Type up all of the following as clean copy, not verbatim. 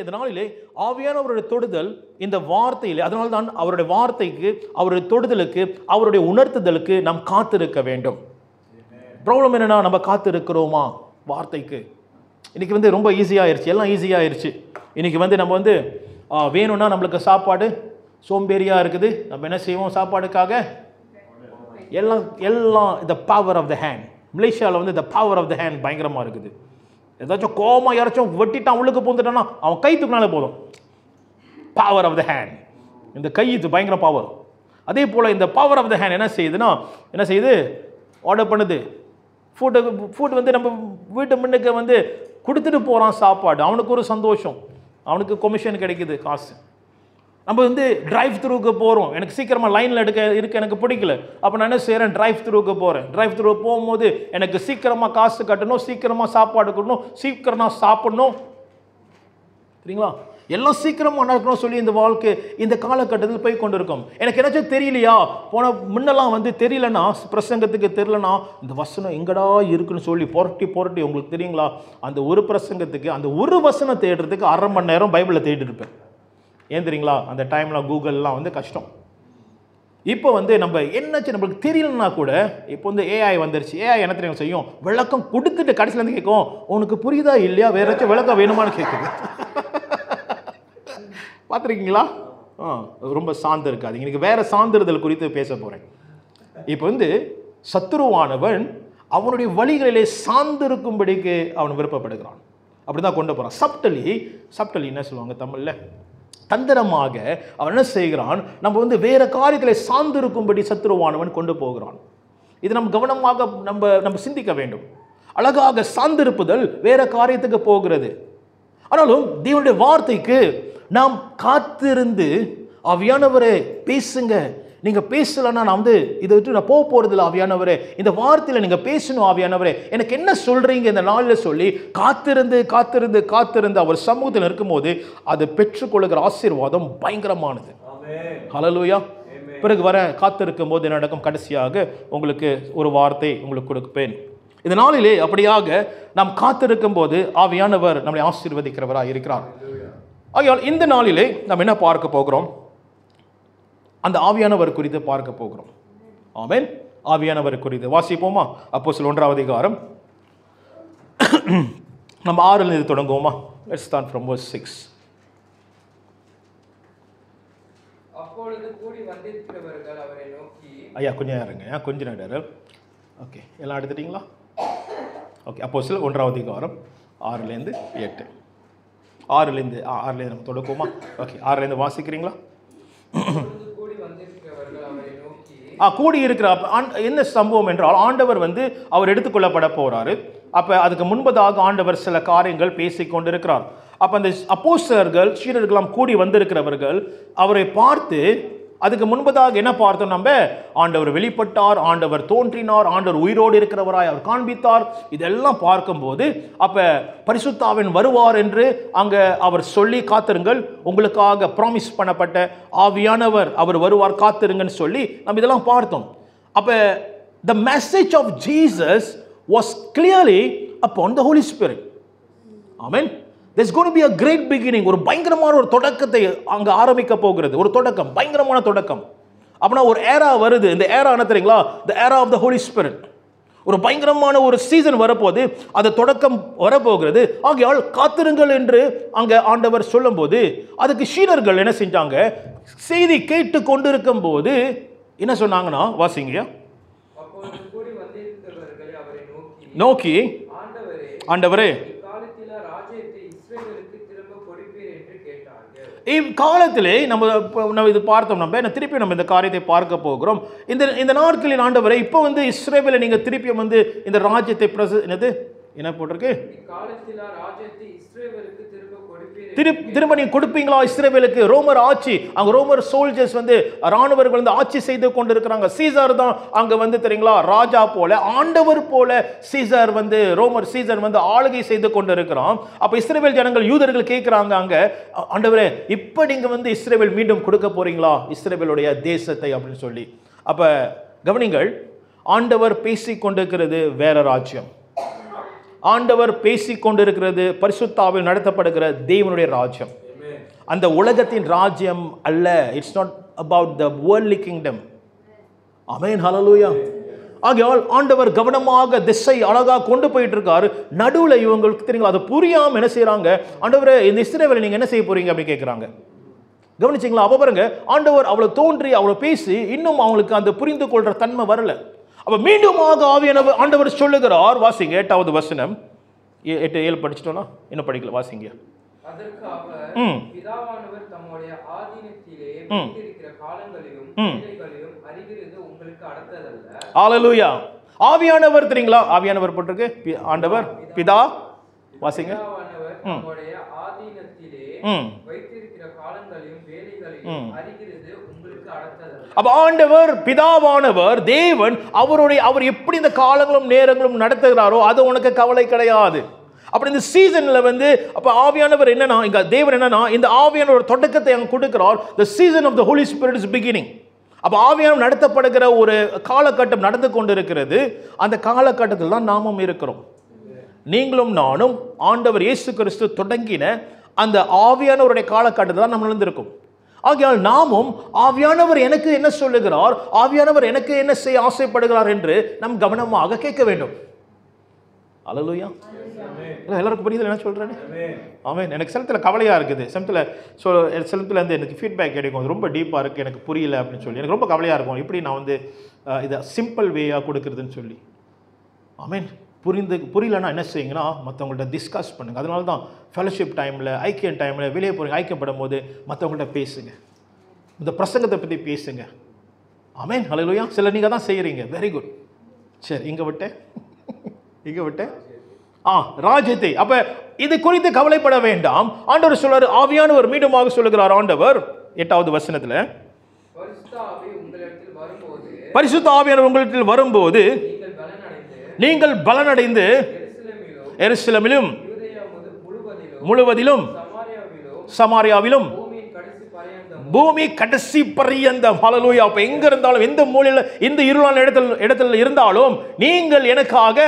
இந்த நாளிலே ஆவியானவருடைய தொடுதல் இந்த வார்த்தையிலே, அதனால்தான் அவருடைய வார்த்தைக்கு, அவருடைய தொடுதலுக்கு, அவருடைய உணர்த்துதலுக்கு நாம் காத்திருக்க வேண்டும். ப்ராப்ளம் என்னன்னா, நம்ம காத்திருக்கிறோமா வார்த்தைக்கு? இன்னைக்கு வந்து ரொம்ப ஈஸியாகிருச்சு, எல்லாம் ஈஸியாகிருச்சு. இன்னைக்கு வந்து நம்ம வந்து வேணும்னா நம்மளுக்கு சாப்பாடு சோம்பேறியா இருக்குது, நம்ம என்ன செய்வோம் சாப்பாடுக்காக? எல்லாம் the power of the hand. மலேசியாவில் வந்து the power of the hand பயங்கரமாக இருக்குது. ஏதாச்சும் கோமா யாராச்சும் வெட்டிட்டான் உள்ளுக்கு போந்துட்டான்னா அவன் கை தூக்கினாலே போதும். பவர் ஆஃப் த ஹேண்ட், இந்த கை இது பயங்கர பவர். அதே போல் இந்த பவர் ஆஃப் த ஹேண்ட் என்ன செய்யுது? ஆர்டர் பண்ணுது. ஃபுட் வந்து நம்ம வீட்டு முன்னுக்கு வந்து கொடுத்துட்டு போகிறான் சாப்பாடு. அவனுக்கு ஒரு சந்தோஷம், அவனுக்கு கமிஷன் கிடைக்குது, காசு. நம்ம வந்து டிரைவ் த்ரூக்கு போகிறோம், எனக்கு சீக்கிரமாக லைனில் இருக்க எனக்கு பிடிக்கல, அப்போ நான் என்ன செய்கிறேன்? டிரைவ் த்ரூக்கு போகிறேன். டிரைவ் த்ரூ போகும்போது எனக்கு சீக்கிரமாக காசு கட்டணும், சீக்கிரமாக சாப்பாடு கொடுக்கணும், சீக்கிரமாக சாப்பிடணும். சரிங்களா? எல்லாம் சீக்கிரமாக நடக்கணும் சொல்லி இந்த வாழ்க்கை இந்த காலகட்டத்தில் போய் கொண்டு இருக்கோம். எனக்கு ஏதாச்சும் தெரியலையா, முன்னெல்லாம் வந்து தெரியலனா, பிரசங்கத்துக்கு தெரியலனா இந்த வசனம் எங்கடா இருக்குன்னு சொல்லி புரட்டி உங்களுக்கு தெரியுங்களா, அந்த ஒரு பிரசங்கத்துக்கு அந்த ஒரு வசனம் தேடுறதுக்கு 1/2 மணி நேரம் பைபிளில் தேடிட்டு இருப்பேன். ஏன் தெரியுங்களா? அந்த டைமில் கூகுள்லாம் வந்து கஷ்டம். இப்போ வந்து நம்ம என்னாச்சு நம்மளுக்கு தெரியலன்னா கூட இப்போ வந்து ஏஐ வந்துருச்சு. ஏஐ என்ன தெரியும் செய்யும்? விளக்கம் கொடுத்துட்டு கடைசியிலேருந்து கேட்கும், உனக்கு புரியுதா இல்லையா, வேற ஏதாச்சும் விளக்கம் வேணுமான்னு கேட்குது. பார்த்துருக்கீங்களா? ரொம்ப சார்ந்து இருக்காது. இன்னைக்கு வேற சார்ந்திருதல் குறித்து பேச போகிறேன். இப்போ வந்து சத்துருவானவன் அவனுடைய வழிகளிலே சார்ந்திருக்கும்படிக்கு அவன் விருப்பப்படுகிறான். அப்படி தான் கொண்டு போகிறான். சப்டலி என்ன சொல்லுவாங்க தமிழில்? தந்திரமாக அவன் என்ன செய்கிறான்? நம்ம வந்து வேற காரியத்தில் சார்ந்திருக்கும்படி சத்துருவானவன் கொண்டு போகிறான். இது நம்ம கவனமாக நம்ம சிந்திக்க வேண்டும். அழகாக சார்ந்திருப்புதல் வேற காரியத்துக்கு போகிறது. ஆனாலும் தேவனுடைய வார்த்தைக்கு நாம் காத்திருந்து, ஆவியானவரே பேசுங்க, நீங்க பேசலன்னா நான் வந்து இதை விட்டு நான் போக போறதில்லை ஆவியானவரே, இந்த வார்த்தையில நீங்க பேசணும் ஆவியானவரே, எனக்கு என்ன சொல்றீங்க இந்த நாளில் சொல்லி காத்திருந்து அவர் சமூகத்தில் இருக்கும்போது அது பெற்றுக்கொள்ளுகிற ஆசீர்வாதம் பயங்கரமானது. ஹல்லேலூயா. பிறகு வர காத்திருக்கும் போது என்ன நடக்கும்? கடைசியாக உங்களுக்கு ஒரு வார்த்தை உங்களுக்கு கொடுப்பேன். இந்த நாளிலே அப்படியாக நாம் காத்திருக்கும் போது ஆவியானவர் நம்மை ஆசீர்வதிக்கிறவராக இருக்கிறார். ஆகையால் இந்த நாளிலே நாம் என்ன பார்க்க போகிறோம்? அந்த ஆவியானவர் குறித்து பார்க்க போகிறோம். ஆமென். ஆவியானவர் குறித்து வாசிப்போமா? அப்போஸ்தலர் 1ஆம் அதிகாரம் நம்ம 6ல் இருந்து தொடங்குவோமா? Let's start from verse 6. அப்பொழுது கூடி வந்திருக்கிறவர்கள் அவரை நோக்கி, ஐயா கொஞ்சம் இருங்க, கொஞ்ச நேரம். ஓகே, எல்லாம் எடுத்துட்டீங்களா? ஓகே, அப்போஸ்தலர் 1ஆம் அதிகாரம் 6லேருந்து 8. 6லேருந்து நம்ம தொடங்குவோமா? ஓகே, 6லேருந்து வாசிக்கிறீங்களா? கூடி இருக்கிற என்ன சம்பவம் என்றால், ஆண்டவர் வந்து அவர் எடுத்துக்கொள்ளப்பட போறாரு. அப்ப அதுக்கு முன்பதாக ஆண்டவர் சில காரியங்கள் பேசிக் கொண்டிருக்கிறார். அப்ப அந்த அப்போஸ்தலர்கள் சீடர்களாம் கூடி வந்திருக்கிறவர்கள் அவரை பார்த்து, அதுக்கு முன்பதாக என்ன பார்த்தோம்? நம்ம ஆண்டவர் வெளிப்பட்டார், ஆண்டவர் தோன்றினார், ஆண்டவர் உயிரோடு இருக்கிறவராய் அவர் காண்பித்தார். இதெல்லாம் பார்க்கும்போது அப்ப பரிசுத்தாவின் வருவார் என்று அங்க அவர் சொல்லி, காத்திருங்கள், உங்களுக்காக ப்ராமிஸ் பண்ணப்பட்ட ஆவியானவர் அவர் வருவார், காத்திருங்கன்னு சொல்லி நம்ம இதெல்லாம் பார்த்தோம். அப்ப the message of Jesus was clearly upon the Holy Spirit. Amen. There's going to be a great beginning. ஒரு பயங்கரமான ஒரு தொடக்கத்தை அங்க ஆரம்பிக்க போகிறது. ஒரு தொடக்கம், பயங்கரமான தொடக்கம். அப்படின்னா ஒரு ஏரா வருது. இந்த ஏரா என்ன தெரியுங்களா? the era of the Holy Spirit. ஒரு பயங்கரமான ஒரு சீசன் வரப்போது, அது தொடக்கம் வரப்போகிறது. ஆகையால் காத்திருங்கள் என்று அங்க ஆண்டவர் சொல்லும்போது அதுக்கு சீடர்கள் என்ன செஞ்சாங்க? செய்தி கேட்டு கொண்டிருக்கும் போது என்ன சொன்னாங்கன்னா, வாசிங்க. நோக்கி, ஆண்டவரே இக்காலத்திலே நம்ம இது பார்த்தோம். நம்ம திருப்பி நம்ம இந்த காரியத்தை பார்க்க போகிறோம். இந்த நாட்களில் ஆண்டவரை இப்போ வந்து இஸ்ரவேலை நீங்க திருப்பி வந்து இந்த ராஜ்யத்தை என்ன போட்டிருக்கு? திரும்ப நீங்க கொடுப்பீங்களா இஸ்ரவேலுக்கு? ரோமர் ஆட்சி, அங்க ரோமர் சோல்ஜர்ஸ் வந்து ராணுவர்கள் வந்து ஆட்சி செய்து கொண்டிருக்கிறாங்க. சீசர் தான் அங்க வந்து தெரியுங்களா ராஜா போல, ஆண்டவர் போல சீசர் வந்து, ரோமர் சீசர் வந்து ஆளுகை செய்து கொண்டிருக்கிறான். அப்ப இஸ்ரவேல் ஜனங்கள், யூதர்கள் கேட்கிறாங்க அங்க, ஆண்டவரே இப்ப நீங்க வந்து இஸ்ரவேல் மீண்டும் கொடுக்க போறீங்களா இஸ்ரவேலுடைய தேசத்தை அப்படின்னு சொல்லி. அப்ப கவனிங்கள், ஆண்டவர் பேசிக் கொண்டிருக்கிறது வேற ராஜ்யம். ஆண்டவர் பேசிக் கொண்டிருக்கிறது பரிசுத்தாவில் நடத்தப்படுகிற தேவனுடைய ராஜ்யம். அந்த உலகத்தின் ராஜ்யம் அல்ல. It's not about the worldly kingdom. Amen, hallelujah. ஆகையால் ஆண்டவர் கவனமாக திசை அழகா கொண்டு போயிட்டு இருக்காரு. நடுவுல இவங்களுக்கு தெரியுங்க, அதை புரியாம என்ன செய்யறாங்க, ஆண்டவரே இந்த இஸ்ரவேலை நீங்க என்ன செய்ய போறீங்க அப்படி கேட்கிறாங்க. கவனிச்சிங்களா? அப்ப பாருங்க, ஆண்டவர் அவ்வளவு தோன்றி அவ்வளவு பேசி இன்னும் அவங்களுக்கு அந்த புரிந்து கொள்ற தன்மை வரல. அப்ப மீண்டுமாக ஆவியானவர் ஆண்டவர் சொல்லுகிறார். வாசிங்க 8வது வசனம். 8-7 படிச்சிட்டோம்னா இன்னும் படிக்கல, வாசிங்க. அதற்கு அவர், பிதாவானவர் தம்முடைய ஆதீனத்திலே வைத்திருக்கிற காலங்களிலும் வேளைகளிலும் அறிகிறது உங்களுக்கு அடுத்ததல்ல. ஹல்லேலூயா. ஆவியானவர் தெரியுங்களா? ஆவியானவர் போட்டிருக்கு, ஆண்டவர் பிதா. வாசிங்க. பிதாவானவர் தம்முடைய ஆதீனத்திலே வைத்திருக்கிற காலங்களையும் வேளைகளையும் அறிகிறது உங்களுக்கு அடுத்ததல்ல. அப்ப ஆண்டவர் பிதாவானவர் தேவன் அவர் எப்படி இந்த காலங்களும் நேரங்களும் நடத்துகிறாரோ அது உனக்கு கவலை கிடையாது. அப்படி இந்த சீசன்ல அப்ப ஆவியானவர் என்னன்னா, இங்க தேவன் என்னன்னா, இந்த ஆவியானவர் தொடக்கத்தை அங்க கொடுக்கிறார். the season of the holy spirit is beginning. அப்ப ஆவியானவர் நடத்தப்படுகிற ஒரு காலகட்டம் நடந்து கொண்டிருக்கிறது. அந்த காலகட்டத்தில் தான் நாமும் இருக்கிறோம். நீங்களும் நானும் ஆண்டவர் இயேசு கிறிஸ்து தொடங்கின அந்த ஆவியானவருடைய காலகட்டத்தில் தான் நம்ம இருந்திருக்கும். ஆகையால் நாமும் ஆவியானவர் எனக்கு என்ன சொல்லுகிறார், ஆவியானவர் எனக்கு என்ன செய்ய ஆசைப்படுகிறார் என்று நாம் கவனமாக கேட்க வேண்டும். அல்லேலூயா. எல்லாருக்கும் புரியுது என்ன சொல்றேன்னு? ஆமென். எனக்கு சிலத்தில் கவலையா இருக்குது. சிலத்தில் எனக்கு ஃபீட்பேக் கிடைக்கும், ரொம்ப டீப்பா இருக்கு, எனக்கு புரியல அப்படின்னு சொல்லி எனக்கு ரொம்ப கவலையா இருக்கும். இப்படி நான் இதை சிம்பிள் வேயா கொடுக்கறதுன்னு சொல்லி. ஆமென். புரியலன்னா என்ன செய்யுங்கன்னா, மற்றவங்கள்ட்ட டிஸ்கஸ் பண்ணுங்க. அதனால தான் ஃபெலோஷிப் டைமில், ஐக்கியம் டைமில் வெளியே போகிறீங்க, ஐக்கியப்படும் போது மற்றவங்கள்ட்ட பேசுங்க, இந்த பிரசங்கத்தை பற்றி பேசுங்க. ஆமென், ஹல்லேலூயா. சில நீங்கள் தான் செய்கிறீங்க, வெரி குட். சரி, இங்கே விட்டேன். ராஜ்யத்தை. அப்ப இது குறித்து கவலைப்பட வேண்டாம். ஆண்டவர் சொல்றாரு, ஆவியானவர் மீண்டுமாக சொல்லுகிறார். ஆண்டவர் 8வது வசனத்துல, பரிசுத்த ஆவியானவர் உங்களிடத்தில் வரும்போது நீங்கள் பலனடைந்து எருசலேமிலும் முழுவதிலும் சமாரியாவிலும் பூமி கடைசி பரியந்தம். ஹல்லேலூயா. அப்ப எங்க இருந்தாலும், எந்த மூலையில, எந்த இருளான இடத்துல இருந்தாலும் நீங்கள் எனக்காக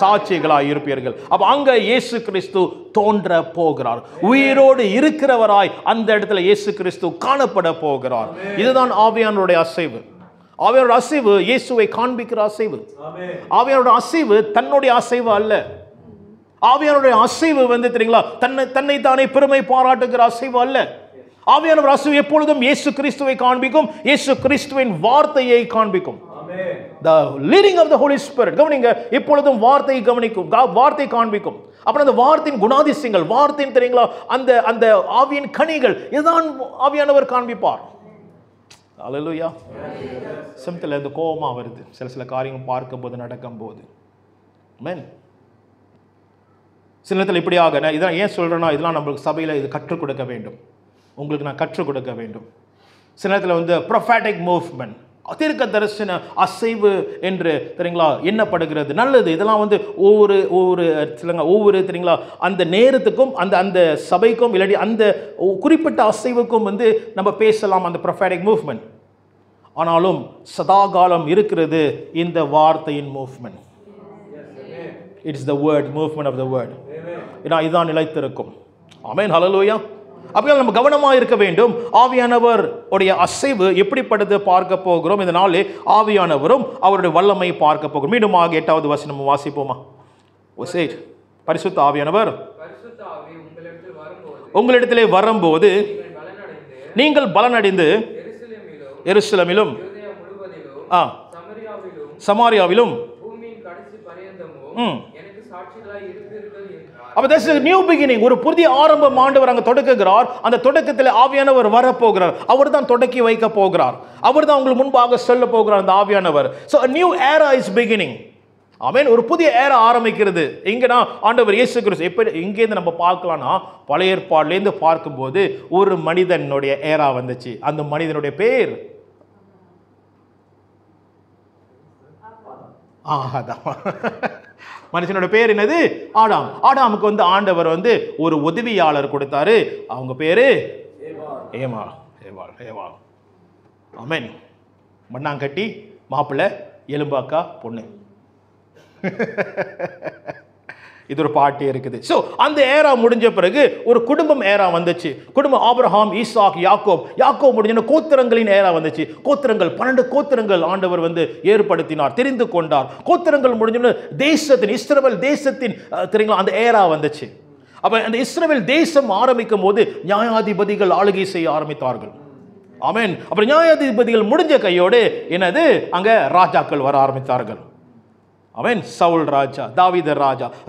சாட்சிகளாய் இருப்பீர்கள். அப்ப அங்க இயேசு கிறிஸ்து தோன்ற போகிறார். உயிரோடு இருக்கிறவராய் அந்த இடத்துல இயேசு கிறிஸ்து காணப்பட போகிறார். இதுதான் ஆவியானவருடைய அசைவு. ஆவியானவருடைய அசைவு இயேசுவை காண்பிக்கிற அசைவு. ஆவியானவருடைய அசைவு தன்னுடைய அசைவு அல்ல. ஆவியானவருடைய அசைவு தெரியுங்களா, தன்னை தானே பெருமை பாராட்டுகிற அசைவு அல்ல. ஆவியானவர் அசைவு எப்பொழுதும் இயேசு கிறிஸ்துவை காண்பிக்கும், இயேசு கிறிஸ்துவின் வார்த்தையை காண்பிக்கும். The leading of the Holy Spirit. கவனிங்க, எப்பொழுதும் வார்த்தையை கவனிக்கும், வார்த்தை காண்பிக்கும். அப்புறம் அந்த வார்த்தையின் குணாதிசயங்கள், வார்த்தையின் தெரியுங்களா, அந்த ஆவியின் கனிகள், இதுதான் ஆவியானவர் காண்பிப்பார். அல்லேலூயா. சிம்தில் இந்த கோபமா வருது சில காரியங்கள் பார்க்கும்போது, நடக்கும்போது. ஆமென். சில நேரத்தில் இப்படியாக, இதெல்லாம் ஏன் சொல்றேன்னா, இதெல்லாம் நம்மளுக்கு சபையில் இது கற்றுக் கொடுக்க வேண்டும், உங்களுக்கு நான் கற்றுக் கொடுக்க வேண்டும். சில நேரத்தில் ப்ரொஃபேட்டிக் மூவ்மெண்ட், தீர்க்க தரிசன அசைவு என்று தெரியுங்களா எண்ணப்படுகிறது. நல்லது. இதெல்லாம் ஒவ்வொரு தெரியுங்களா அந்த நேரத்துக்கும் அந்த சபைக்கும் இல்லாட்டி அந்த குறிப்பிட்ட அசைவுக்கும் நம்ம பேசலாம், அந்த ப்ரொஃபேட்டிக் மூவ்மெண்ட். ஆனாலும் சதாகாலம் இருக்கிறது இந்த வார்த்தையின் movement. It's the word, movement of the word. இதுதான் நிலைத்திருக்கும். ஆமென், ஹல்லேலூயா. அப்போ நம்ம கவனமாக இருக்க வேண்டும். ஆவியானவர் உடைய அசைவு எப்படிப்பட்டது பார்க்க போகிறோம். இந்த நாளிலே ஆவியானவரும் அவருடைய வல்லமை பார்க்க போகிறோம். மீண்டுமாக 8வது வசனம் வாசிப்போமா? பரிசுத்த ஆவியானவர் உங்களிடத்திலே வரும்போது நீங்கள் பலனடைந்து எருசலேமிலும் சமாரியாவிலும் அப்ப this is a new beginning. ஒரு புதிய ஆரம்பம் ஆண்டவர் அங்க தொடங்குகிறார். அந்த தொடக்கத்தில் ஆவியானவர் வரப்போகிறார். அவர் தான் தொடக்கி வைக்க போகிறார். அவர் தான் உங்களுக்கு முன்பாக சொல்ல போகிறார் அந்த ஆவியானவர். So a new era is beginning. ஆமென். ஒரு புதிய ஏரா ஆரம்பிக்கிறது. இங்கனா ஆண்டவர் இயேசு கிறிஸ்து எப்படி இங்கேருந்து நம்ம பார்க்கலாம்னா, பழைய ஏற்பாட்டிலேருந்து பார்க்கும்போது ஒரு மனிதனுடைய ஏரா வந்துச்சு. அந்த மனிதனுடைய பேர் மனுஷனோட பேர் என்னது? ஆடாம். ஆடாமுக்கு ஆண்டவர் ஒரு உதவியாளர் கொடுத்தாரு. அவங்க பேரு ஏவாள். ஆமென். மண்ணாங்கட்டி மாப்பிள்ளை, எலும்பாக்கா பொண்ணு. இது ஒரு பாட்டு இருக்குது. ஸோ அந்த ஏரா முடிஞ்ச பிறகு ஒரு குடும்பம் ஏரா வந்துச்சு. குடும்பம் ஆபிரகாம், ஈசாக், யாக்கோப் முடிஞ்ச கோத்திரங்களின் ஏரா வந்துச்சு. கோத்திரங்கள் 12 கோத்திரங்கள் ஆண்டவர் வந்து ஏற்படுத்தினார், தெரிந்து கொண்டார். கோத்திரங்கள் முடிஞ்ச தேசத்தின் இஸ்ரவேல் தேசத்தின் தெரியுங்களா அந்த ஏரா வந்துச்சு. அப்ப அந்த இஸ்ரவேல் தேசம் ஆரம்பிக்கும் போது நியாயாதிபதிகள் ஆளுகை செய்ய ஆரம்பித்தார்கள். ஆமென். அப்புறம் நியாயாதிபதிகள் முடிஞ்ச கையோடு என்னது அங்க ராஜாக்கள் வர ஆரம்பித்தார்கள். அவன் சவுல் ராஜா, தாவீது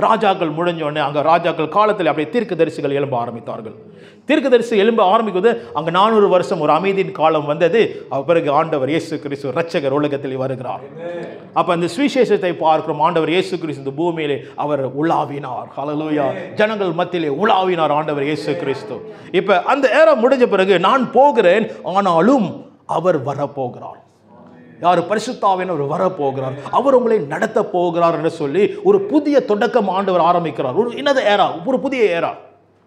ராஜாக்கள் முடிஞ்சோடனே அங்க ராஜாக்கள் காலத்தில் அப்படியே தீர்க்கதரிசிகள் எழும்ப ஆரம்பித்தார்கள். தீர்க்கதரிசி எழும்ப ஆரம்பிக்கும்போது அங்க 400 வருஷம் ஒரு அமைதியின் காலம் வந்தது. பிறகு ஆண்டவர் இயேசு கிறிஸ்து இரட்சகர் உலகத்தில் வருகிறார். அப்ப அந்த சுவிசேஷத்தை பார்க்கிறோம். ஆண்டவர் இயேசு கிறிஸ்து இந்த பூமியிலே அவர் உலாவினார். ஹல்லேலூயா. ஜனங்கள் மத்தியிலே உலாவினார் ஆண்டவர் இயேசு கிறிஸ்து. இப்ப அந்த ஏரா முடிஞ்ச பிறகு நான் போகிறேன், ஆனாலும் அவர் வரப்போகிறார். யார்? பரிசுத்த ஆவியானவர் வரப்போகிறார், அவர் உங்களை நடத்த போகிறார் என்று சொல்லி ஒரு புதிய தொடக்கம் ஆண்டவர் ஆரம்பிக்கிறார். ஒரு இன்னது ஏரா, ஒரு புதிய ஏரா.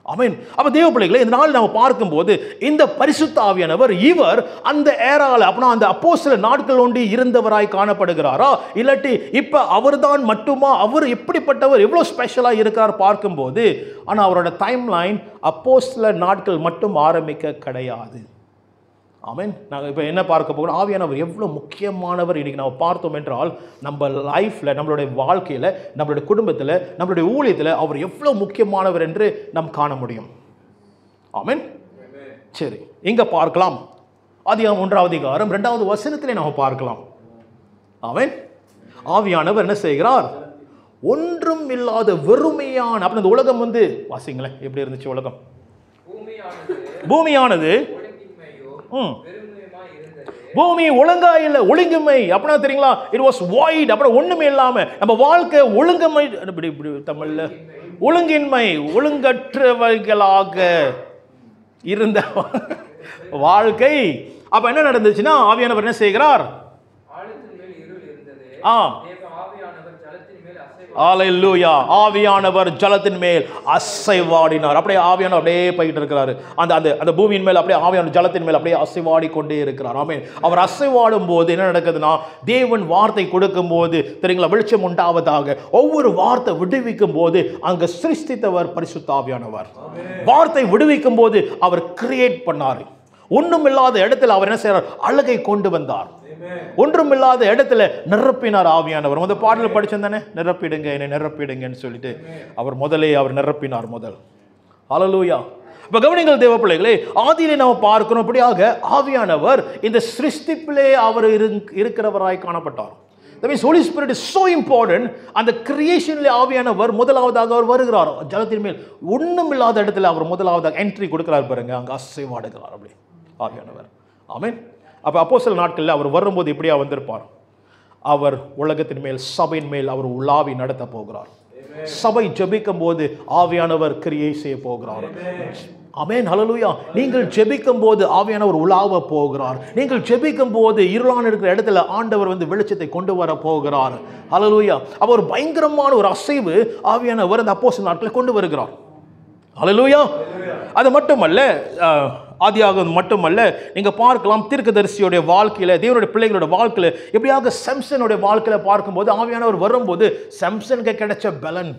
ஆமென். அப்ப தேவ பிள்ளைகளை இந்த நாள் நம்ம பார்க்கும்போது இந்த பரிசுத்த ஆவியானவர் இவர் அந்த ஏரால அப்படின்னா அந்த அப்போஸ்தலர் நாட்கள் ஒன்றி இருந்தவராய் காணப்படுகிறாரா, இல்லாட்டி இப்ப அவர்தான் மட்டுமா? அவர் எப்படிப்பட்டவர், எவ்வளவு ஸ்பெஷலா இருக்கார் பார்க்கும்போது, ஆனா அவரோட டைம் லைன் அப்போஸ்தலர் நாட்கள் மட்டும் ஆரம்பிக்க கிடையாது. ஆமென். நாங்கள் இப்போ என்ன பார்க்க போகிறோம், ஆவியானவர் எவ்வளோ முக்கியமானவர் இன்னைக்கு நம்ம பார்த்தோம் என்றால், நம்ம லைஃப்பில், நம்மளுடைய வாழ்க்கையில், நம்மளுடைய குடும்பத்தில், நம்மளுடைய ஊழியத்தில் அவர் எவ்வளோ முக்கியமானவர் என்று நாம் காண முடியும். ஆமென். சரி, இங்கே பார்க்கலாம். ஆதியாகமம் 1ஆம் அதிகாரம் 2வது வசனத்திலே நாம் பார்க்கலாம். ஆமென். ஆவியானவர் என்ன செய்கிறார்? ஒன்றும் இல்லாத வெறுமையான, அப்படி இந்த உலகம் வந்து வாசிங்களேன் எப்படி இருந்துச்சு உலகம். பூமியானது பூமி ஒழுங்கா இல்ல, ஒழுங்குமை அப்படின்னா தெரியுங்களா, இட் வாஸ் வாய்ட், அப்புறம் ஒண்ணுமே இல்லாம நம்ம வாழ்க்கை ஒழுங்குமை, இப்படி தமிழ்ல ஒழுங்கின்மை, ஒழுங்கற்றவைகளாக இருந்த வாழ்க்கை. அப்ப என்ன நடந்துச்சுன்னா ஆவியானவர் என்ன செய்கிறார்? ஹல்லேலூயா. ஆவியானவர் ஜலத்தின் மேல் அசைவாடினார். அப்படியே ஆவியானவர் அப்படியே போயிட்டு இருக்கிறாரு அந்த அந்த அந்த பூமியின் மேல், அப்படியே ஆவியானவர் ஜலத்தின் மேல் அப்படியே அசைவாடி கொண்டே இருக்கிறார். ஆமென். அவர் அசைவாடும் போது என்ன நடக்குதுன்னா, தேவன் வார்த்தை கொடுக்கும் போது தெரியுங்களா, வெளிச்சம் உண்டாவதாக, ஒவ்வொரு வார்த்தை விடுவிக்கும் போது அங்க சிருஷ்டித்தவர் பரிசுத்த ஆவியானவர். வார்த்தை விடுவிக்கும் போது அவர் கிரியேட் பண்ணார். ஒன்றுமில்லாத இடத்துல அவர் என்ன செய்றார்? அழகை கொண்டு வந்தார். ஒன்றுமில்லாத இடத்துல நிரப்பினார் ஆவியானவர். முதல் பாடல் படிச்சோம் தானே, நிரப்பிடுங்க என்னை நிரப்பிடுங்கன்னு சொல்லிட்டு அவர் அவர் நிரப்பினார் முதல். ஹல்லேலூயா. இப்ப கவனிங்கள் தேவ பிள்ளைகளே, ஆதியிலே நாம் பார்க்கிறோம் அப்படியாக ஆவியானவர் இந்த சிருஷ்டிப்பிலே அவர் இருக்கிறவராய் காணப்பட்டார். That means Holy Spirit is so important. அந்த கிரியேஷன்ல ஆவியானவர் முதலாவதாக அவர் வருகிறார். ஜலத்தின் மேல் ஒண்ணுமில்லாத இடத்துல அவர் முதலாவதாக என்ட்ரி கொடுக்கிறார் பாருங்க, அங்க அசைவாடுகிறார் அப்படி ஆவியானவர். ஆமென். அப்ப அப்போஸ்தலர் நாட்களில் அவர் வரும்போது இப்படியா வந்திருப்பார்? அவர் உலகத்தின் மேல், சபையின் மேல் அவர் உலாவி நடத்த போகிறார். சபை ஜெபிக்கும் போது ஆவியானவர் கிரியை செய்ய போகிறார். ஆமென். ஹல்லேலூயா. நீங்கள் ஜெபிக்கும் போது ஆவியானவர் உலாவ போகிறார். நீங்கள் ஜெபிக்கும் போது இருளான இருக்கிற இடத்துல ஆண்டவர் வந்து வெளிச்சத்தை கொண்டு வர போகிறார். ஹல்லேலூயா. அவர் பயங்கரமான ஒரு அசைவு ஆவியானவர் அந்த அப்போஸ்தலர் நாட்களில் கொண்டு வருகிறார். ஹல்லேலூயா. அது மட்டுமல்ல, ஆதியாகமம் மட்டுமல்ல, நீங்க பார்க்கலாம் தீர்க்கதரிசியோட வாழ்க்கையில, தேவனுடைய பிள்ளைகளோட வாழ்க்கையில, எப்படியாக சாம்சனுடைய வாழ்க்கையில பார்க்கும்போது ஆவியானவர் வரும்போது சாம்சனுக்கு கிடைச்ச பலன்,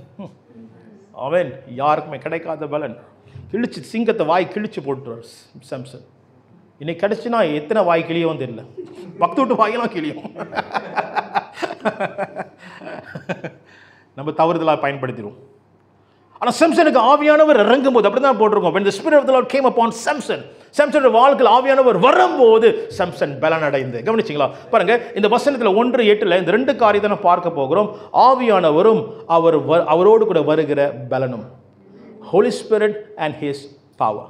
ஆமென், யாருக்குமே கிடைக்காத பலன். கிழிச்சு சிங்கத்தை வாய் கிழிச்சு போட்டுறார் சாம்சன். இன்னைக்கு கிடைச்சுன்னா எத்தனை வாய் கிளியும் தெரியல, 10 விட்டு வாயெல்லாம் கிளியும். நம்ம தவறுதலாக பயன்படுத்திடுவோம். ஆனால் சாம்சனுக்கு ஆவியானவர் இறங்கும் போது அப்படிதான் போட்டிருக்கோம். when the spirit of the Lord came upon Samson, சாம்சனுடைய வாழ்க்கையில் ஆவியானவர் வரும்போது சாம்சன் பலன் அடைந்து. கவனிச்சிங்களா பாருங்க, இந்த வசனத்தில் 1:8 இந்த 2 காரியத்தை பார்க்க போகிறோம். ஆவியானவரும் அவரோடு கூட வருகிற பலனும். Holy Spirit and his power.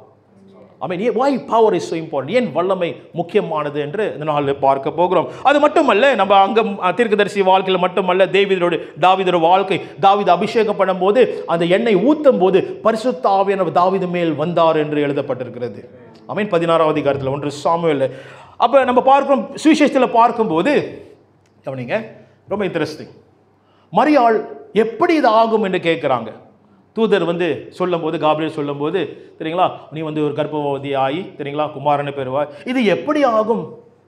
I mean, why power is so important? ஏன் வல்லமை முக்கியமானது என்று இந்த நாளில் பார்க்க போகிறோம். அது மட்டுமல்ல, நம்ம அங்க தீர்க்கதரிசி வாழ்க்கையில் மட்டுமல்ல, தாவீதோட வாழ்க்கை, தாவீது அபிஷேகம் பண்ணும்போது அந்த எண்ணெய் ஊத்தும் போது பரிசுத்த ஆவியானவர் தாவீது மேல் வந்தார் என்று எழுதப்பட்டிருக்கிறது. ஆமென். 16ஆம் அதிகாரத்தில் 1 சாமுவேல். அப்ப நம்ம பார்க்கிறோம், சுவிசேஷத்தில் பார்க்கும்போது கவனிங்க, ரொம்ப இன்ட்ரெஸ்டிங். மரியாள் எப்படி இது ஆகும் என்று கேட்கிறாங்க. தூதர் வந்து சொல்லும்போது, காபிரியேல் சொல்லும்போது, தெரியுங்களா, நீ வந்து ஒரு கர்ப்பவதி ஆகி தெரியுங்களா குமாரனை பெறுவாய், இது எப்படி ஆகும்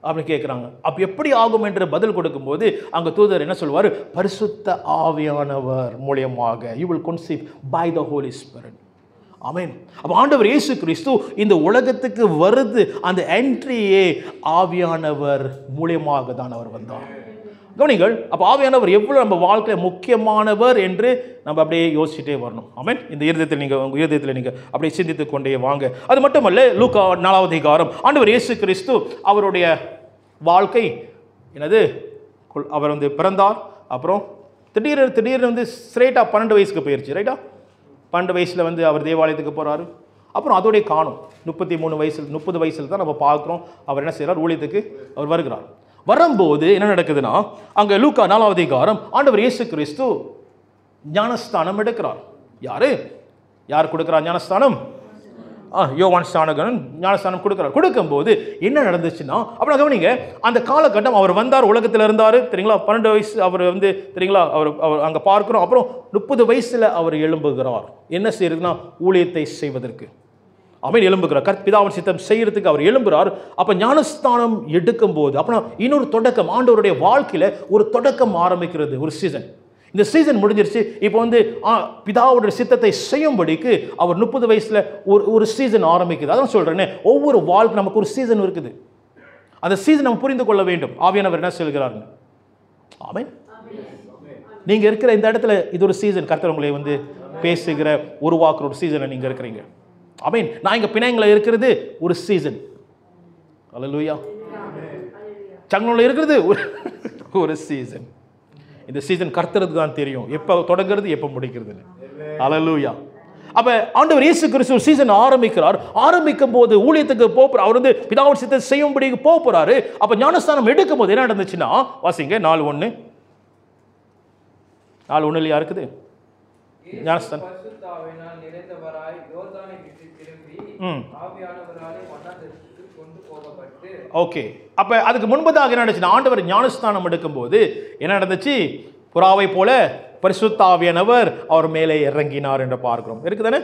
அப்படின்னு கேட்குறாங்க. அப்போ எப்படி ஆகும் என்று பதில் கொடுக்கும்போது அங்கே தூதர் என்ன சொல்வார்? பரிசுத்த ஆவியானவர் மூலியமாக you will conceive by the Holy Spirit. ஆமென். அப்போ ஆண்டவர் இயேசு கிறிஸ்து இந்த உலகத்துக்கு வருது, அந்த என்ட்ரியே ஆவியானவர் மூலியமாக தான் அவர் வந்தார். கவனிங்கள், அப்போ ஆவியானவர் எவ்வளோ நம்ம வாழ்க்கையில் முக்கியமானவர் என்று நம்ம அப்படியே யோசிச்சுட்டே வரணும். ஆமென். இந்த இருதயத்தில் நீங்கள் உங்கள் இருதயத்தில் நீங்கள் அப்படியே சிந்தித்து கொண்டே வாங்க. அது மட்டுமல்ல, லூக்கா 4வது அதிகாரம் ஆண்டவர் இயேசு கிறிஸ்து அவருடைய வாழ்க்கை என்னது, அவர் வந்து பிறந்தார். அப்புறம் திடீர்னு வந்து ஸ்ட்ரெயிட்டாக 12 வயசுக்கு போயிடுச்சு. ரைட்டா? 12 வயசில் வந்து அவர் தேவாலயத்துக்கு போகிறாரு. அப்புறம் அதோடைய காணும் 30 வயசில் தான் நம்ம பார்க்குறோம் அவர் என்ன செய்கிறார், ஊழியத்துக்கு அவர் வருகிறார். வரும்போது என்ன நடக்குதுன்னா, அங்கே லூக்கா 4வது அதிகாரம் ஆண்டவர் இயேசு கிறிஸ்து ஞானஸ்தானம் எடுக்கிறார். யார் கொடுக்குறார் ஞானஸ்தானம்? யோவான் ஸ்நானகன் ஞானஸ்தானம் கொடுக்கும்போது என்ன நடந்துச்சுன்னா, அப்புறம் கவனிங்க, அந்த காலகட்டம் அவர் வந்தார், உலகத்தில் இருந்தார் தெரியுங்களா. 12 வயசு அவர் வந்து தெரியுங்களா, அவர் அங்கே பார்க்குறோம். அப்புறம் 30 வயசில் அவர் எழும்புகிறார். என்ன செய்யறதுன்னா, ஊழியத்தை செய்வதற்கு அவன் எழும்புகிறார். பிதாவின் சித்தம் செய்யறதுக்கு அவர் எழும்புகிறார். அப்போ ஞானஸ்தானம் எடுக்கும் போது அப்புறம் இன்னொரு தொடக்கம், ஆண்டவருடைய வாழ்க்கையில் ஒரு தொடக்கம் ஆரம்பிக்கிறது, ஒரு சீசன். இந்த சீசன் முடிஞ்சிருச்சு. இப்போ வந்து பிதாவுடைய சித்தத்தை செய்யும்படிக்கு அவர் 30 வயசுல ஒரு சீசன் ஆரம்பிக்குது. அதான் சொல்றேன்னு, ஒவ்வொரு வாழ்க்கை நமக்கு ஒரு சீசன் இருக்குது. அந்த சீசன் நம்ம புரிந்து கொள்ள வேண்டும். ஆவியானவர் என்ன சொல்கிறார்? ஆமென். நீங்க இருக்கிற இந்த இடத்துல இது ஒரு சீசன். கர்த்தர் உங்களை வந்து பேசுகிற உருவாக்குற ஒரு சீசனை நீங்க இருக்கிறீங்க. ஆமென். நான் இங்க பிணையங்களை இருக்கிறது ஒரு சீசன். அல்லேலூயா. சங்கனூர்ல இருக்கிறது ஒரு சீசன். இந்த சீசன் கர்த்தருக்கு தான் தெரியும், எப்போ தொடங்குறது எப்போ முடிக்கிறதுன்னு. அல்லேலூயா. அப்ப ஆண்டவர் இயேசு கிறிஸ்து சீசன் ஆரம்பிக்கிறார். ஆரம்பிக்கும் போது ஊழியத்துக்கு போறார். அவர் வந்து பிதாவின் சித்தத்தை செய்யும்படி போறாரு. அப்ப ஞானஸ்தானம் எடுக்கும் போது என்ன நடந்துச்சுன்னா, வாசிங்க 4:1. 4:1 இருக்குது ஞானஸ்தானம். ஓகே. அப்ப அதுக்கு முன்பதாக என்ன நடந்துச்சு? ஆண்டவர் ஞானஸ்தானம் எடுக்கும் போது என்ன நடந்துச்சு? புறாவை போல பரிசுத்த ஆவியானவர் அவர் மேலே இறங்கினார் என்று பார்க்கிறோம். இருக்குதானே?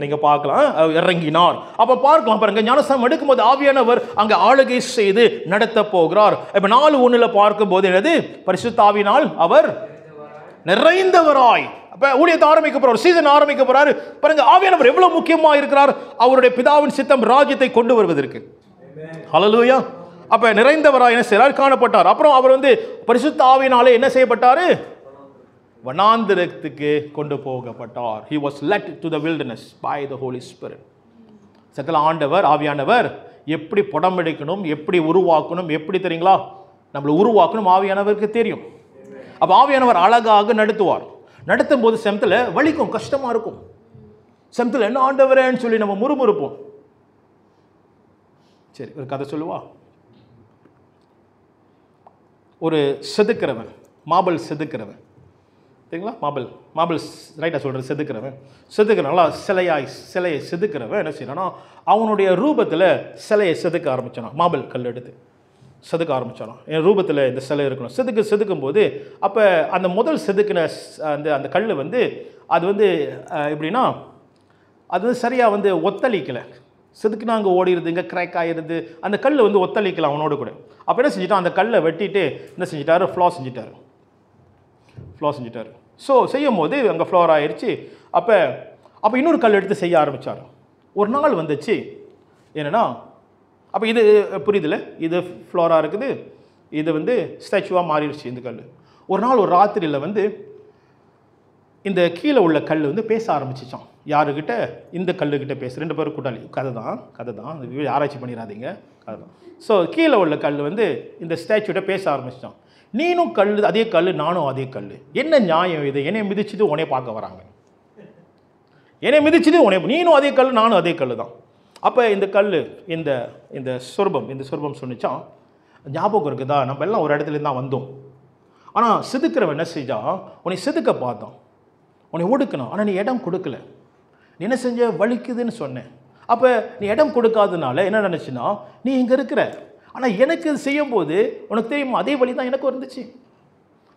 நீங்க பார்க்கலாம், இறங்கினார். அப்ப பார்க்கலாம் பாருங்க, ஞானஸ்தானம் எடுக்கும் போது ஆவியானவர் அங்க ஆளுகை செய்து நடத்த போகிறார். இப்ப 4:1 பார்க்கும் போது என்னது? பரிசுத்த ஆவியினால் அவர் நிறைந்தவராய். அப்ப ஊழியத்தை ஆரம்பிக்க போறார், சீசன் ஆரம்பிக்க போறாரு. பாருங்க, ஆவியானவர் எவ்வளவு முக்கியமா இருக்கிறார் அவருடைய பிதாவின் சித்தம் ராஜ்யத்தை கொண்டு வருவதற்கு. ஹல்லேலூயா. அப்ப நிறைந்தவராய் என்ன செய்றார்? காணப்பட்டார். அப்புறம் அவர் வந்து பரிசுத்த ஆவியினாலே என்ன செய்யப்பட்டாரு? வனாந்திரத்துக்கு கொண்டு போகப்பட்டார். He was led to the wilderness by the Holy Spirit. சகல ஆண்டவர் ஆவியானவர் எப்படி படம் எடுக்கணும், எப்படி உருவாக்கணும், எப்படி தெரியுங்களா நம்மளை உருவாக்கணும் ஆவியானவருக்கு தெரியும். அப்ப ஆவியானவர் அழகாக நடத்துவார். நடத்தும் போது செமத்துல வலிக்கும், கஷ்டமா இருக்கும். செமத்துல என்ன ஆண்டவரேன்னு சொல்லி நம்ம முறுமுறுப்போம். சரி, ஒரு கதை சொல்லுவா. ஒரு செதுக்கிறவன், மார்பிள் செதுக்கிறவன் சரிங்களா, மார்பிள் ரைட்டாக சொல்கிறது, செதுக்கிறவன் நல்லா சிலையை செதுக்கிறவன் என்ன செய்யறானா, அவனுடைய ரூபத்தில் சிலையை செதுக்க ஆரம்பிச்சானா. மார்பிள் கல் எடுத்து செதுக்க ஆரம்பிச்சானா, என் ரூபத்தில் இந்த சிலை இருக்கணும். செதுக்கும் போது அப்போ அந்த முதல் செதுக்கின அந்த கல் வந்து அது வந்து எப்படின்னா, அது வந்து சரியாக வந்து ஒத்தளிக்கலை. செதுக்குனா அங்கே ஓடிடுது, இங்கே கிராக் ஆகிடுது. அந்த கல் வந்து ஒத்தளிக்கலாம் அவனோடு கூட. அப்போ என்ன செஞ்சிட்டான், அந்த கல்லை வெட்டிட்டு என்ன செஞ்சிட்டாரு, ஃப்ளா செஞ்சிட்டாரு. ஸோ செய்யும் போது அங்கே ஃப்ளோர் ஆயிடுச்சு. அப்போ இன்னொரு கல் எடுத்து செய்ய ஆரம்பித்தார். ஒரு நாள் வந்துச்சு என்னென்னா, அப்போ இது புரியுதுல்ல, இது ஃப்ளோராக இருக்குது, இது வந்து ஸ்டாச்சுவாக மாறிடுச்சு இந்த கல். ஒரு நாள் ஒரு ராத்திரியில் வந்து இந்த கீழே உள்ள கல் வந்து பேச ஆரம்பிச்சிச்சான். யாருக்கிட்ட? இந்த கல்லுக்கிட்ட பேச. 2 பேரும் கூட்டாளி. கதை தான், ஆராய்ச்சி பண்ணிடாதீங்க, கதை தான். ஸோ கீழே உள்ள கல் வந்து இந்த ஸ்டாச்சுகிட்ட பேச ஆரம்பிச்சிட்டான். நீனும் கல், அதே கல், நானும் அதே கல், என்ன நியாயம் இது? என்னை மிதிச்சுட்டு உனே பார்க்க வராங்க, என்னை மிதிச்சுட்டு உனே, நீனும் அதே கல், நானும் அதே கல் தான். அப்போ இந்த கல் இந்த சொர்பம் சொன்னிச்சான், ஞாபகம் இருக்குதா, நம்ம எல்லாம் ஒரு இடத்துல தான் வந்தோம். ஆனால் செதுக்கிறவன் என்ன செஞ்சான், உன்னை செதுக்க பார்த்தான், உன்னை ஒடுக்கணும். ஆனால் நீ இடம் கொடுக்கல. நீ என்ன செஞ்ச, வலிக்குதுன்னு சொன்னேன். அப்போ நீ இடம் கொடுக்காதனால என்ன நினச்சின்னா, நீ இங்கே இருக்கிற. ஆனால் எனக்கு செய்யும்போது உனக்கு தெரியுமா, அதே வழி தான் எனக்கும் இருந்துச்சு,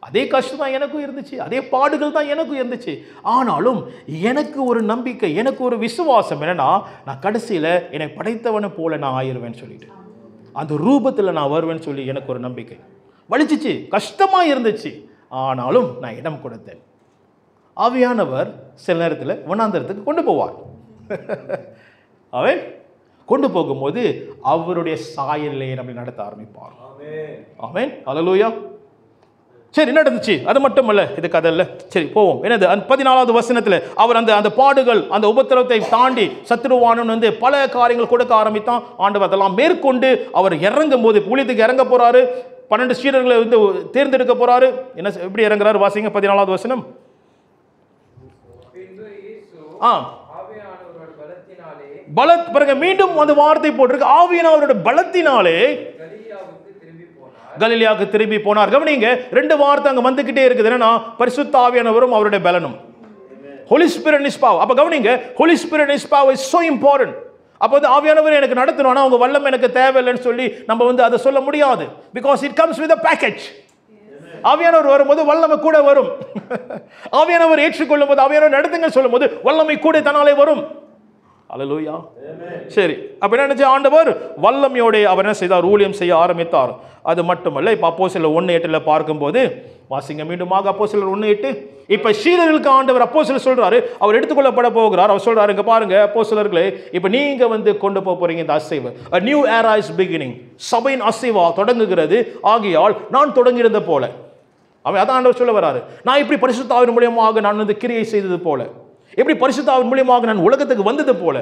அதே கஷ்டம் தான் எனக்கும் இருந்துச்சு, அதே பாடுகள் தான் எனக்கும் இருந்துச்சு. ஆனாலும் எனக்கு ஒரு நம்பிக்கை, எனக்கு ஒரு விசுவாசம் என்னன்னா, நான் கடைசியில் என்னை படைத்தவனை போல நான் ஆயிடுவேன்னு சொல்லிட்டு. அந்த ரூபத்தில் நான் வருவேன்னு சொல்லி எனக்கு ஒரு நம்பிக்கை. வலிச்சிச்சு, கஷ்டமாக இருந்துச்சு, ஆனாலும் நான் இடம் கொடுத்தேன். ஆவியானவர் சில நேரத்தில் வனாந்தரத்துக்கு கொண்டு போவார். அவன் கொண்டு போகும்போது அவருடைய சாயலை நம்மை நடத்த ஆரம்பிப்பார். ஆமென், ஹல்லேலூயா. சரி, என்ன நடந்துச்சு? அது மட்டும் அல்ல, இது கதை இல்லை. சரி, போவோம். என்னது 14வது வசனத்தில் அவர் அந்த பாடுகள், அந்த உபத்திரவத்தை தாண்டி சத்துருவானன் பல காரியங்கள் கொடுக்க ஆரம்பித்தான். ஆண்டவர் அதெல்லாம் மேற்கொண்டு அவர் இறங்கும் போது ஊழியத்துக்கு இறங்க போறாரு. 12 சீடர்களை தேர்ந்தெடுக்க போறாரு. என்ன, எப்படி இறங்குறாரு? வாசிங்க 14வது வசனம். பலத் பாருங்க, மீண்டும் அந்த வார்த்தை போட்டிருக்கு, ஆவியானவருடைய பலத்தினாலே கலிலியாவுக்கு திரும்பி போனார். கவனிங்க, 2 வார்த்தை அங்க வந்துகிட்டே இருக்குது. என்னன்னா, பரிசுத்த ஆவியானவரும் அவருடைய பலனும். Holy Spirit and His power. அப்ப கவனிங்க, Holy Spirit and His power is so important. அப்போ ஆவியானவர் எனக்கு நடத்தணும், அவங்க வல்லம் எனக்கு தேவையில்லைன்னு சொல்லி நம்ம அதை சொல்ல முடியாது. Because it comes with a package. ஆவியானவர் வரும்போது வல்லமை கூட வரும். ஆவியானவர் ஏற்றுக்கொள்ளும் போது, ஆவியானவர் நடத்துங்க சொல்லும் போது வல்லமை கூட தன்னாலே வரும். அல்லேலூயா. சரி, அப்ப என்ன நினைச்ச? ஆண்டவர் வல்லமையோட அவர் என்ன செய்தார்? ஊழியம் செய்ய ஆரம்பித்தார். அது மட்டுமல்ல, இப்ப அப்போஸ்தலர் 1:8 பார்க்கும்போது, வாசிங்க மீண்டுமாக அப்போஸ்தலர் 1:8. இப்ப சீடர்களுக்கு ஆண்டவர் அப்போஸ்தலர் சொல்றாரு, அவர் எடுத்துக்கொள்ளப்பட போகிறார். அவர் சொல்றாரு, இங்க பாருங்க அப்போஸ்தலர்களே, இப்ப நீங்க கொண்டு போறீங்க இந்த அசைவு. A new era is beginning. சபையின் அசைவா தொடங்குகிறது. ஆகையால் நான் தொடங்கியிருந்த போல, அவன் அதான் ஆண்டவர் சொல்ல வராரு, நான் இப்படி பரிசுத்த ஆவியின் மூலமாக நான் கிரியை செய்தது போல, எப்படி பரிசுத்த ஆவியின் மூலமாக நான் உலகத்துக்கு வந்தது போல,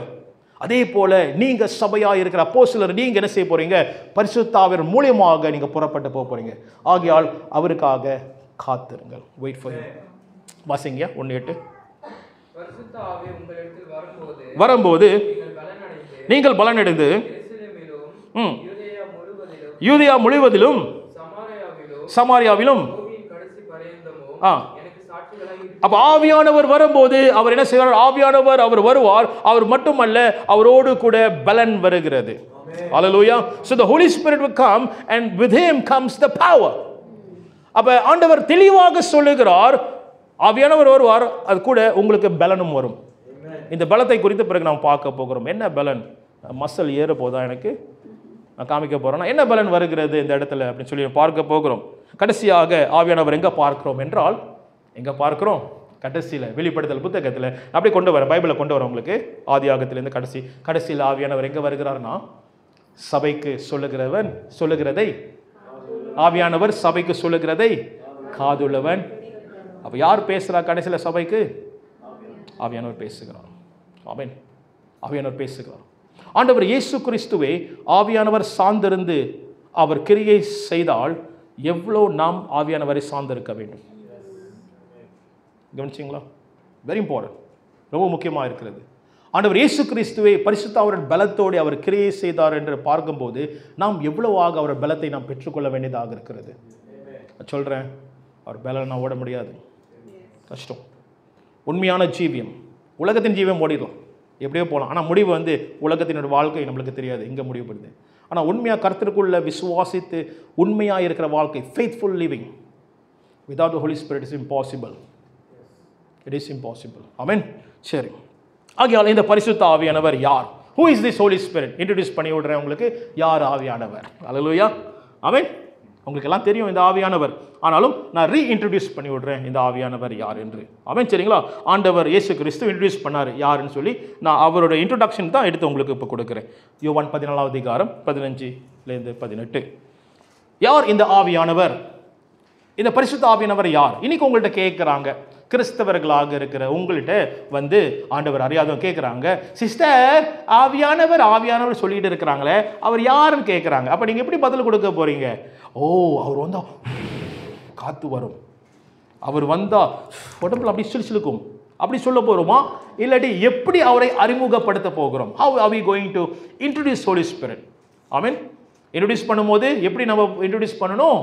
அதே போல நீங்க சபையா இருக்கிற அப்போஸ்தலர் நீங்க என்ன செய்ய போறீங்க? பரிசுத்த ஆவியின் மூலமாக நீங்க புறப்பட்டு போறீங்க. ஆகையால் அவருக்காக காத்திருங்கள். Wait for him. வாசிங்க 1:8. பரிசுத்த ஆவி உங்களிடத்தில் வரும்போது நீங்கள் பலனடைந்து யூதேயா முழுவதிலும் சமாரியாவிலும் அப்ப ஆவியானவர் வரும்போது அவர் என்ன செய்வார்? ஆவியானவர் அவர் வருவார். அவர் மட்டுமல்ல, அவரோடு கூட பலன் வருகிறது. Hallelujah. So the Holy Spirit will come and with him comes the power. அப்ப ஆண்டவர் தெளிவாக சொல்லுகிறார், ஆவியானவர் வருவார், அது கூட உங்களுக்கு பலனும் வரும். இந்த பலத்தை குறித்து பிறகு நாம் பார்க்க போகிறோம். என்ன பலன்? மசல் ஏற போதா எனக்கு நான் காமிக்க போறேன். என்ன பலன் வருகிறது இந்த இடத்துல அப்படின்னு சொல்லி பார்க்க போகிறோம். கடைசியாக ஆவியானவர் எங்க பார்க்கிறோம் என்றால், எங்க பார்க்கிறோம்? கடைசியில் வெளிப்படுத்தல் புத்தகத்தில் அப்படி கொண்டு வர, பைபிளை கொண்டு வர உங்களுக்கு, ஆதியாகத்திலிருந்து கடைசியில் ஆவியானவர் எங்க வருகிறார்னா, சபைக்கு சொல்லுகிறதை ஆவியானவர் சபைக்கு சொல்லுகிறதை காதுள்ளவன். அப்ப யார் பேசுறா கடைசியில் சபைக்கு? ஆவியானவர் பேசுகிறார். ஆமென். ஆவியானவர் பேசுகிறார். ஆண்டவர் இயேசு கிறிஸ்துவே ஆவியானவர் சார்ந்திருந்து அவர் கிரியை செய்தால் எவ்வளோ நாம் ஆவியானவரை சார்ந்திருக்க வேண்டும். கவனிச்சிங்களா? வெரி இம்பார்ட்டன்ட், ரொம்ப முக்கியமாக இருக்கிறது. ஆண்டவர் இயேசு கிறிஸ்துவை பரிசுத்த ஆவியின் பலத்தோடு அவர் கிரியை செய்தார் என்று பார்க்கும்போது நாம் எவ்வளவாக அவர் பலத்தை நாம் பெற்றுக்கொள்ள வேண்டியதாக இருக்கிறது. சொல்கிறேன், அவர் பலம் நான் ஓட முடியாது, கஷ்டம். உண்மையான ஜீவியம், உலகத்தின் ஜீவியம் ஓடிடலாம், எப்படியோ போகலாம். ஆனால் முடிவு உலகத்தினோட வாழ்க்கை நம்மளுக்கு தெரியாது எங்கே முடிவுபடுது. ஆனால் உண்மையாக கர்த்தருக்குள்ள விசுவாசித்து உண்மையாக இருக்கிற வாழ்க்கை, faithful living without the holy spirit is impossible. It is impossible. Amen. சரி, ஆகையால் இந்த பரிசுத்த ஆவியானவர் யார்? Who is this holy spirit? Introduce பண்ணி விடுறேன் உங்களுக்கு. யார் ஆவியானவர்? அல்லேலூயா. ஆமென். உங்களுக்கு எல்லாம் தெரியும் இந்த ஆவியானவர், ஆனாலும் நான் ரீஇன்ட்ரோடியூஸ் பண்ணி விடுறேன் இந்த ஆவியானவர் யார் என்று. ஆமென். சரிங்களா? ஆண்டவர் இயேசு கிறிஸ்து இன்ட்ரோடியூஸ் பண்ணார் யாருன்னு சொல்லி நான் அவரோட இன்ட்ரோடக்ஷன் தான் எடுத்து உங்களுக்கு இப்போ கொடுக்குறேன். யோவான் 14வது அதிகாரம் 15லேருந்து 18. யார் இந்த ஆவியானவர்? இந்த பரிசுத்த ஆவியானவர் யார்? இன்னைக்கு உங்கள்கிட்ட கேட்குறாங்க, கிறிஸ்தவர்களாக இருக்கிற உங்கள்கிட்ட ஆண்டவர் அறியாதவங்க கேட்குறாங்க, சிஸ்டர் ஆவியானவர் சொல்லிட்டு இருக்கிறாங்களே, அவர் யாருன்னு கேட்குறாங்க. அப்போ நீங்கள் எப்படி பதில் கொடுக்க போறீங்க? ஓ, அவர் வந்தால் காற்று வரும், அவர் வந்தால் உடம்புல அப்படி சிலுக்கும், அப்படி சொல்ல போகிறோமா? இல்லாட்டி எப்படி அவரை அறிமுகப்படுத்த போகிறோம்? How are we going to introduce holy spirit? Amen. Introduce பண்ணும்போது எப்படி நம்ம இன்ட்ரோடியூஸ் பண்ணணும்?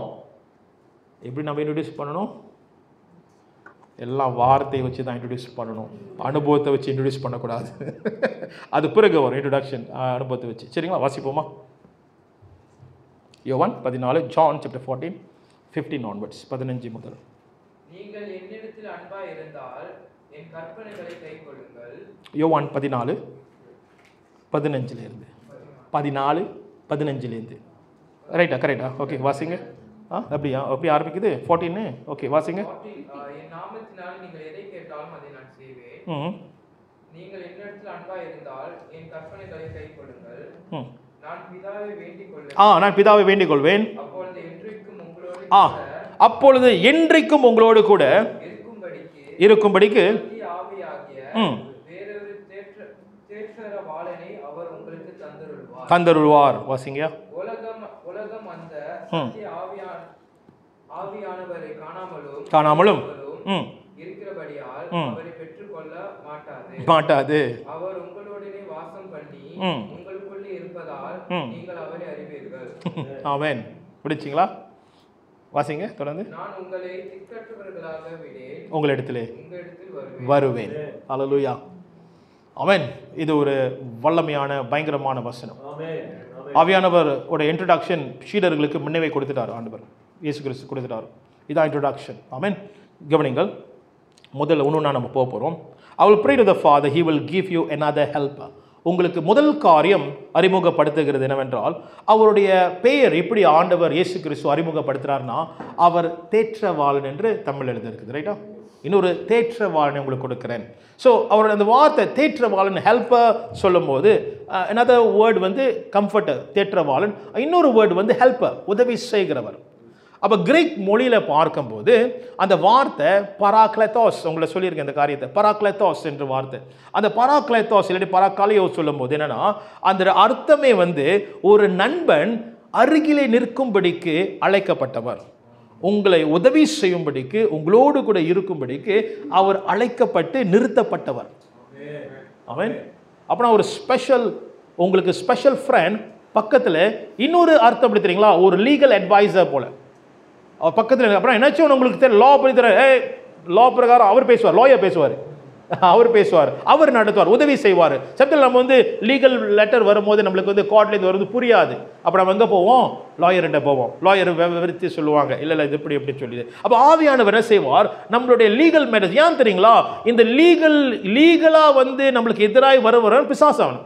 எல்லாம் வார்த்தையை வச்சு தான் இன்ட்ரடியூஸ் பண்ணணும், அனுபவத்தை வச்சு இன்ட்ரடியூஸ் பண்ணக்கூடாது. அது பிறகு வரும் இன்ட்ரடக்ஷன், அனுபவத்தை வச்சு. சரிங்களா? வாசிப்போமா? யோவான் 14, ஜான் சாப்டர் 14, 15 onwards, 15 முதல். நீங்கள் என்னிடத்தில் அன்பாய் இருந்தால் என் கற்பனைகளை கைக்கொள்ளுங்கள். யோவான் 14, 15லேருந்து 14, 15லேருந்து ரைட்டா கரெக்டா? ஓகே வாசிங்க. அப்படியா? அப்படி ஆரம்பிக்குது 14. ஓகே வாசிங்க. என் நாமத்தினாலே நீங்கள் எதை கேட்டாலும் அதை நான் செய்வேன். நீங்கள் என்னிடத்தில் அன்பாய் இருந்தால் என் கற்பனைகளை கைக்கொள்ளுங்கள். நான் பிதாவை வேண்டிக் கொள்வேன். நான் பிதாவை வேண்டிக் கொள்வேன். அப்பொழுது என்றைக்கும் உங்களோடு அப்பொழுது என்றைக்கும் உங்களோடு கூட இருக்கும்படிக்கு ஆவியாகிய வேறொரு தேற்றரவாளனை அவர் உங்களுக்கு தந்தருள்வார். வாசிங்க. உலகம் அந்த ஆவியானவரை காணாமலும் இருக்கிறபடியால் அவரை பெற்றுக்கொள்ள மாட்டாது. அவர் உங்களோடனே வாசம் பண்ணி உங்களுக்குள்ளே இருப்பதால் நீங்கள் அவரை அறிவீர்கள். ஆமென். பிடிச்சிங்களா? வாசிங்க தொடர்ந்து. நான் உங்களை திக்கற்றவர்களாக விடேன், உங்களிடத்திலே வருவேன். அல்லேலூயா. ஆமென். இது ஒரு வல்லமையான பயங்கரமான வசனம். ஆவியானவர் ஓட இன்ட்ரோடக்ஷன் சீடர்களுக்கு முன்னவே கொடுத்துட்டார். ஆண்டவர் இயேசு கிறிஸ்து கொடுத்துட்டார். இதான் இன்ட்ரோடக்ஷன். ஆமென். கவனிங்கள். முதல்ல ஒன்று நம்ம போக போகிறோம். I will pray to the Father, He will give you another helper. உங்களுக்கு முதல் காரியம் அறிமுகப்படுத்துகிறது என்னவென்றால், அவருடைய பெயர் எப்படி ஆண்டவர் இயேசு கிறிஸ்து அறிமுகப்படுத்துகிறார்னா, அவர் தேற்றவாளன் என்று தமிழ் எழுதியிருக்குது. ரைட்டா? இன்னொரு தேற்றவாளனை உங்களுக்கு கொடுக்குறேன். ஸோ அவரோட அந்த வார்த்தை தேற்றவாளன் ஹெல்ப்பர் சொல்லும்போது another வேர்டு வந்து கம்ஃபர்டர் தேற்றவாளன், இன்னொரு வேர்டு வந்து ஹெல்ப்பர் உதவி செய்கிறவர். அப்போ கிரீக் மொழியில் பார்க்கும்போது அந்த வார்த்தை பராக்லெத்தோஸ், உங்களை சொல்லியிருக்கேன் இந்த காரியத்தை, பராக்லெத்தோஸ் என்ற வார்த்தை. அந்த பராக்லெத்தோஸ் இல்லாட்டி பராக்காலியோ சொல்லும்போது என்னன்னா, அந்த அர்த்தமே வந்து ஒரு நண்பன் அருகிலே நிற்கும்படிக்கு அழைக்கப்பட்டவர், உங்களை உதவி செய்யும்படிக்கு உங்களோடு கூட இருக்கும்படிக்கு அவர் அழைக்கப்பட்டு நிறுத்தப்பட்டவர். அவன் அப்படின்னா ஒரு ஸ்பெஷல், உங்களுக்கு ஸ்பெஷல் ஃப்ரெண்ட் பக்கத்தில். இன்னொரு அர்த்தம் எப்படி தெரியுங்களா, ஒரு லீகல் அட்வைசர் போல அவர் பக்கத்தில். அப்புறம் என்னாச்சும் உங்களுக்கு தெரியும், லா பற்றி தர லா பிரகாரம் அவர் பேசுவார், லாயர் பேசுவார், அவர் பேசுவார், அவர் நடத்துவார், உதவி செய்வார். சப்தில் நம்ம வந்து லீகல் லெட்டர் வரும்போது நம்மளுக்கு வந்து கோர்ட்லேருந்து வருது புரியாது. அப்போ நம்ம எங்கே போவோம், லாயர்கிட்ட போவோம். லாயர் விவரித்து சொல்லுவாங்க, இல்லை இது இப்படி எப்படி சொல்லிது. அப்போ ஆவியானவர் என்ன செய்வார், நம்மளுடைய லீகல் மேட்டர்ஸ். ஏன் தெரியுங்களா, இந்த லீகலாக வந்து நம்மளுக்கு எதிராக வரவன் பிசாசாவன்,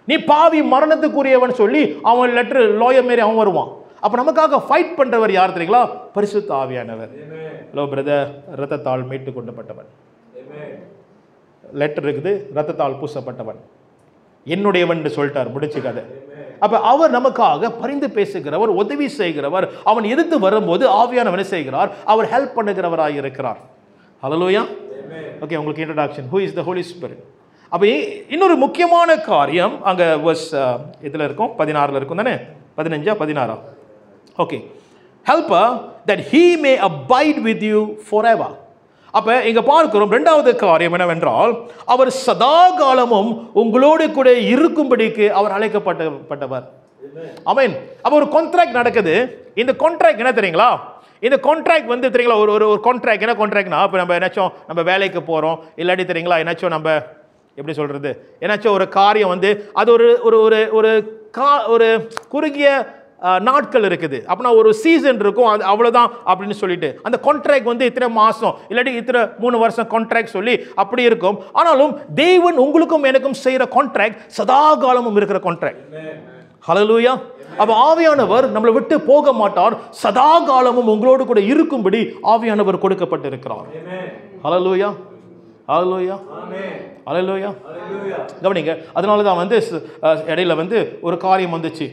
நீ பாவி மரணத்துக்குரியவன் சொல்லி அவன் லெட்டர் லாயர் மாரி அவன் வருவான். அப்போ நமக்காக ஃபைட் பண்ணுறவர் யார் தெரியுங்களா, பரிசுத்த ஆவியானவர். ஹலோ பிரதர், ரத்தத்தால் மீட்டு கொண்டப்பட்டவன், லெட்டர் இருக்குது, ரத்தத்தால் பூசப்பட்டவன், என்னுடையவன் சொல்லிட்டார், முடிச்சு கதை. அப்ப அவர் நமக்காக பரிந்து பேசுகிறவர், உதவி செய்கிறவர். அவன் எதிர்த்து வரும்போது ஆவியானவனை செய்கிறார், அவர் ஹெல்ப் பண்ணுகிறவராக இருக்கிறார். ஹல்லேலூயா. ஓகே, உங்களுக்கு introduction. Who is the holy spirit. அப்போ இன்னொரு முக்கியமான காரியம் அங்கே வர்ஸ் இதில் இருக்கும், 16 இருக்கும் தானே, 15 16. Okay, helper that he May abide with you forever. அப்போ இங்கே பார்க்கிறோம் ரெண்டாவது காரியம் என்னவென்றால், அவர் சதா காலமும் உங்களோடு கூட இருக்கும்படிக்கு அவர் அழைக்கப்பட்டவர். ஆமென். அப்போ ஒரு கான்ட்ராக்ட் நடக்குது. இந்த கான்ட்ராக்ட் என்ன தெரியுங்களா, இந்த கான்ட்ராக்ட் வந்து தெரியுங்களா, ஒரு ஒரு கான்ட்ராக்ட் என்ன கான்ட்ராக்ட்னா, இப்போ நம்ம என்னாச்சும் நம்ம வேலைக்கு போகிறோம், இல்லாட்டி தெரியுங்களா என்னாச்சும் நம்ம எப்படி சொல்கிறது, என்னாச்சும் ஒரு காரியம் வந்து அது ஒரு ஒரு ஒரு ஒரு குறுகிய நாட்கள் இருக்குது. அப்படின்னா ஒரு சீசன் இருக்கும், அது அவ்வளோதான் அப்படின்னு சொல்லிட்டு அந்த கான்ட்ராக்ட் வந்து இத்தனை மாதம் இல்லாட்டி இத்தனை 3 வருஷம் கான்ட்ராக்ட் சொல்லி அப்படி இருக்கும். ஆனாலும் தேவன் உங்களுக்கும் எனக்கும் செய்கிற கான்ட்ராக்ட் சதா காலமும் இருக்கிற கான்ட்ராக்ட். ஹல்லேலூயா. அப்போ ஆவியானவர் நம்மளை விட்டு போக மாட்டார், சதா காலமும் உங்களோடு கூட இருக்கும்படி ஆவியானவர் கொடுக்கப்பட்டிருக்கிறார். ஹல்லேலூயா, ஹல்லேலூயா, ஹல்லேலூயா. கவனிங்க, அதனால தான் வந்து இடையில வந்து ஒரு காரியம் வந்துச்சு.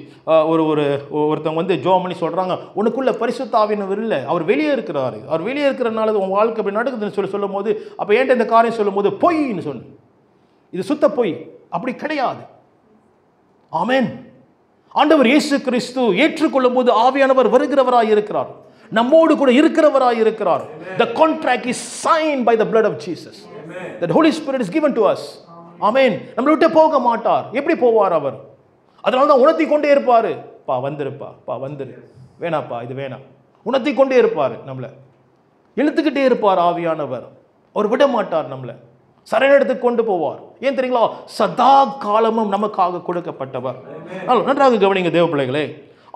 ஒருத்தவங்க வந்து ஜோம் பண்ணி சொல்கிறாங்க, உனக்குள்ள பரிசுத்த ஆவியானவர் இல்லை, அவர் வெளியே இருக்கிறாரு, அவர் வெளியே இருக்கிறனால உன் வாழ்க்கை அப்படி நடக்குதுன்னு சொல்லும் போது, அப்போ ஏன்ட்ட இந்த காரியம் சொல்லும் போது பொய்ன்னு சொல்லு, இது சுத்த பொய், அப்படி கிடையாது. ஆமென். ஆண்டவர் இயேசு கிறிஸ்து ஏற்றுக்கொள்ளும் போது ஆவியானவர் வருகிறவராய் இருக்கிறார், நம்மோடு கூட இருக்கிறவராய் இருக்கிறார். The contract is signed by the blood of Jesus. That Holy Spirit is given to us. ஆமென். நம்மளை விட்டு போக மாட்டார். எப்படி போவார் அவர்? அதனால தான் உணர்த்தி கொண்டே இருப்பார், பா வந்துருப்பா, பா வந்துரு, வேணாப்பா இது வேணாம், உணர்த்தி கொண்டே இருப்பார், நம்மளை இழுத்துக்கிட்டே இருப்பார் ஆவியானவர். அவர் விட மாட்டார், நம்மளை சரணெடுத்து கொண்டு போவார். ஏன் தெரியுங்களா, சதா காலமும் நமக்காக கொடுக்கப்பட்டவர். நன்றாக கவனிங்க தேவ பிள்ளைகளே,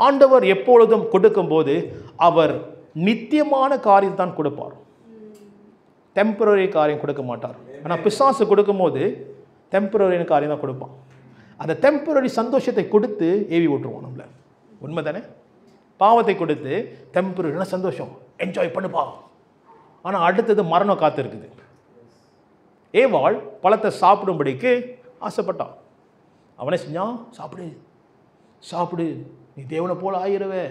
ஆண்டவர் எப்பொழுதும் கொடுக்கும் போது அவர் நித்தியமான காரியம் தான் கொடுப்பார், டெம்பரரி காரியம் கொடுக்க மாட்டார். ஆனால் பிசாசு கொடுக்கும் போது டெம்பரரி காரியம் தான் கொடுப்பான். அந்த டெம்பரரி சந்தோஷத்தை கொடுத்து ஏவி விட்டுருவோம் நம்மளை. உண்மை தானே? பாவத்தை கொடுத்து டெம்பரரி சந்தோஷம், என்ஜாய் பண்ணுப்பா. ஆனால் அடுத்தது மரணம் காத்து இருக்குது. ஏவாள் பழத்தை சாப்பிடும்படிக்கு ஆசைப்பட்டான். அவனே செஞ்சான், சாப்பிடு சாப்பிடு, நீ தேவனை போல ஆயிரவே.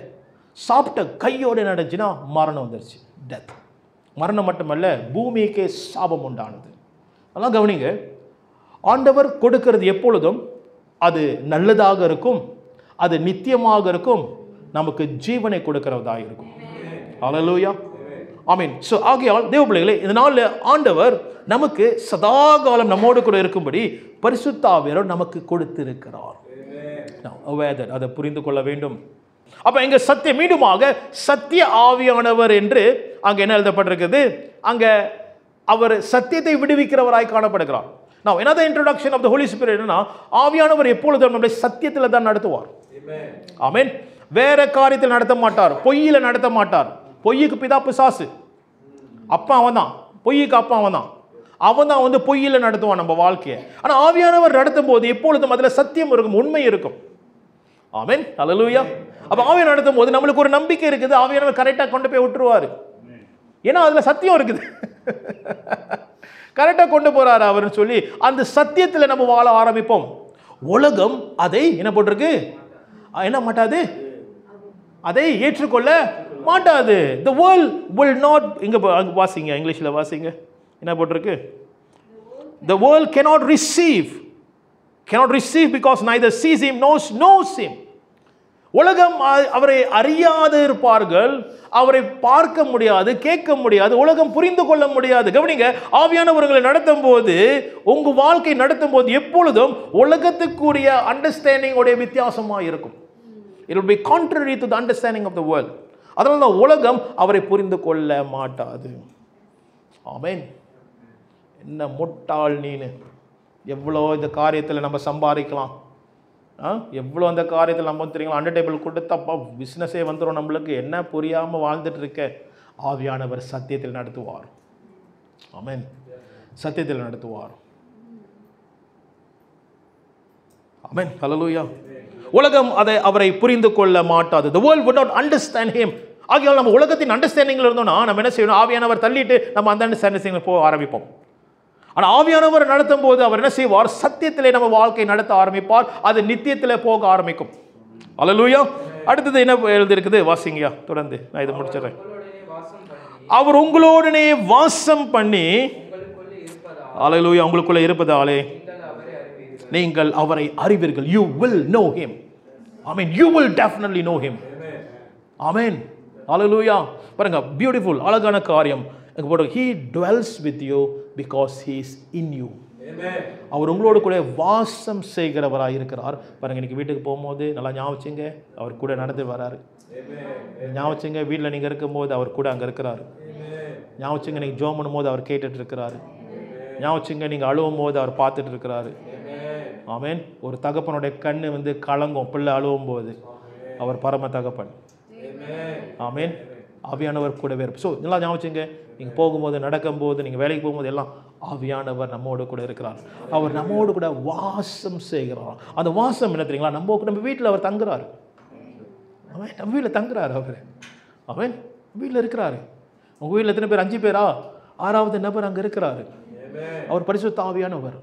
சாப்பிட்ட கையோடு நடந்துச்சுன்னா மரணம் வந்துருச்சு, டெத். மரணம் மட்டுமல்ல, பூமிக்கே சாபம் உண்டானது. அதெல்லாம் கவனிங்க. ஆண்டவர் கொடுக்கிறது எப்பொழுதும் அது நல்லதாக இருக்கும், அது நித்தியமாக இருக்கும், நமக்கு ஜீவனை கொடுக்கிறதாக இருக்கும். ஹல்லேலூயா, ஆமென். ஸோ ஆகையால் தேவ பிள்ளைகளே, இந்த நாளில் ஆண்டவர் நமக்கு சதாகாலம் நம்மோடு கூட இருக்கும்படி பரிசுத்த ஆவியானவர் நமக்கு கொடுத்திருக்கிறார். அதை புரிந்து கொள்ள வேண்டும். அப்ப எங்க சத்திய மீண்டுமாக சத்திய ஆவியானவர் என்று அங்க என்ன எழுதப்பட்டிருக்கிறது? அங்க அவர் சத்தியத்தை விடுவிக்கிறவராய் காணப்படுகிறார். Now another introduction of the Holy Spirit என்னன்னா, ஆவியானவர் எப்பொழுதும் நம்மை சத்தியத்தில் தான் நடத்துவார். ஆமென். வேற காரியத்தில் நடத்த மாட்டார், பொய்யில நடத்த மாட்டார். பொய்யுக்கு பிதா பிசாசு, அப்பா அவன் தான், பொய்யுக்கு அப்பா அவன் தான். அவன் தான் வந்து பொய்யில நடத்துவான் நம்ம வாழ்க்கையை. ஆனா ஆவியானவர் நடத்தும் போது எப்பொழுதும் அதுல சத்தியம் இருக்கும், உண்மை இருக்கும். ஆமென், ஹல்லேலூயா. அப்ப ஆவியானவர் நடத்தும் போது நம்மளுக்கு ஒரு நம்பிக்கை இருக்குது, ஆவியானவர் கரெக்டா கொண்டு போய் விட்டுருவாரு. ஏன்னா அதுல சத்தியம் இருக்குது, கரெக்டா கொண்டு போறாரு அவர்னு சொல்லி அந்த சத்தியத்துல நம்ம வாழ ஆரம்பிப்போம். உலகம் அதை என்ன போட்டிருக்கு, என்ன மாட்டாது, அதை ஏற்றுக்கொள்ள மாட்டாது. The world will not, இங்க வாசிங்க, இங்கிலீஷ்ல வாசிங்க, என்ன போட்டிருக்கு? The world cannot receive because neither sees him nor knows him. உலகம் அவரை அறியாது இருப்பார்கள், அவரை பார்க்க முடியாது, கேட்க முடியாது, உலகம் புரிந்து கொள்ள முடியாது. கவனிங்க, ஆவியானவர்களை நடத்தும் போது, உங்க வாழ்க்கை நடத்தும் போது எப்பொழுதும் உலகத்துக்குரிய அண்டர்ஸ்டாண்டிங் உடைய வித்தியாசமாக இருக்கும். It will be contrary to the understanding of the world. அதனால தான் உலகம் அவரை புரிந்து கொள்ள மாட்டாது. ஆமென். என்ன முட்டாள் நீனு, எவ்வளோ இந்த காரியத்தில் நம்ம சம்பாதிக்கலாம், எவ்வளோ அந்த காரியத்தில் நம்ம தெரியுங்களா, அண்டர் டேபிள் கொடுத்தப்பா பிஸ்னஸே வந்துடும் நம்மளுக்கு, என்ன புரியாமல் வாழ்ந்துட்டு இருக்க. ஆவியானவர் சத்தியத்தில் நடத்துவார். ஆமென், சத்தியத்தில் நடத்துவார். ஆமென், ஹல்லேலூயா. உலகம் அவரை புரிந்து கொள்ள மாட்டாது. The world would not understand him. ஆகையால் நம்ம உலகத்தின் அண்டர்ஸ்டாண்டிங்கில் இருந்தோம்னா நம்ம என்ன செய்யணும், ஆவியானவர் தள்ளிட்டு நம்ம அந்த அண்டர்ஸ்டாண்டிங் போக ஆரம்பிப்போம். ஆனால் ஆவியானவர் நடத்தும் போது அவர் என்ன செய்வார், சத்தியத்திலே நம்ம வாழ்க்கை நடத்த ஆரம்பிப்பார், அது நித்தியத்திலே போக ஆரம்பிக்கும். அல்லேலூயா. அடுத்தது என்ன எழுதியிருக்குது, வாசிங்கயா தொடர்ந்து, நான் இதை முடிச்சிடறேன். அவர் உங்களோடனே வாசம் பண்ணி, அல்லேலூயா, உங்களுக்குள்ளே இருப்பதாலே நீங்கள் அவரை அறிவீர்கள். You will know him. I mean, you will definitely know him. Amen. Hallelujah. பாருங்க, பியூட்டிஃபுல், அழகான காரியம். He dwells with you because he is in you. Amen. அவர் உங்களோடு கூட வாசம் செய்கிறவராக இருக்கிறார். பாருங்க, இன்னைக்கு வீட்டுக்கு போகும்போது நல்லா ஞாபகம், அவர் கூட நடந்து வராரு. ஞாபகம், வீட்டில் நீங்கள் இருக்கும்போது அவர் கூட அங்கே இருக்கிறாரு. ஞாபகம், நீங்கள் ஜோம் பண்ணும்போது அவர் கேட்டுட்டு இருக்கிறாரு. ஞாபகம், நீங்கள் அழுவும் போது அவர் பார்த்துட்டு இருக்கிறாரு. ஆமென். ஒரு தகப்பனுடைய கண்ணு வந்து கலங்கும் பிள்ளை அழுவும் போது, அவர் பரம தகப்பன். ஆமென். ஆவியானவர் கூடவே இருப்பார். ஸோ இதெல்லாம் ஞாபகம், நீங்கள் போகும்போது, நடக்கும்போது, நீங்கள் வேலைக்கு போகும்போது எல்லாம் ஆவியானவர் நம்மோடு கூட இருக்கிறார். அவர் நம்மோடு கூட வாசம் செய்கிறார். அந்த வாசம் என்ன தெரியுங்களா, நம்ம வீட்டில் அவர் தங்குறாரு. அவன் நம்ம வீட்டில் தங்குறாரு அவர். அவன் வீட்டில் இருக்கிறாரு. உங்கள் வீட்டில் எத்தனை பேர், 5 பேரா, 6வது நபர் அங்கே இருக்கிறாரு. அவர் பரிசுத்த ஆவியானவர்.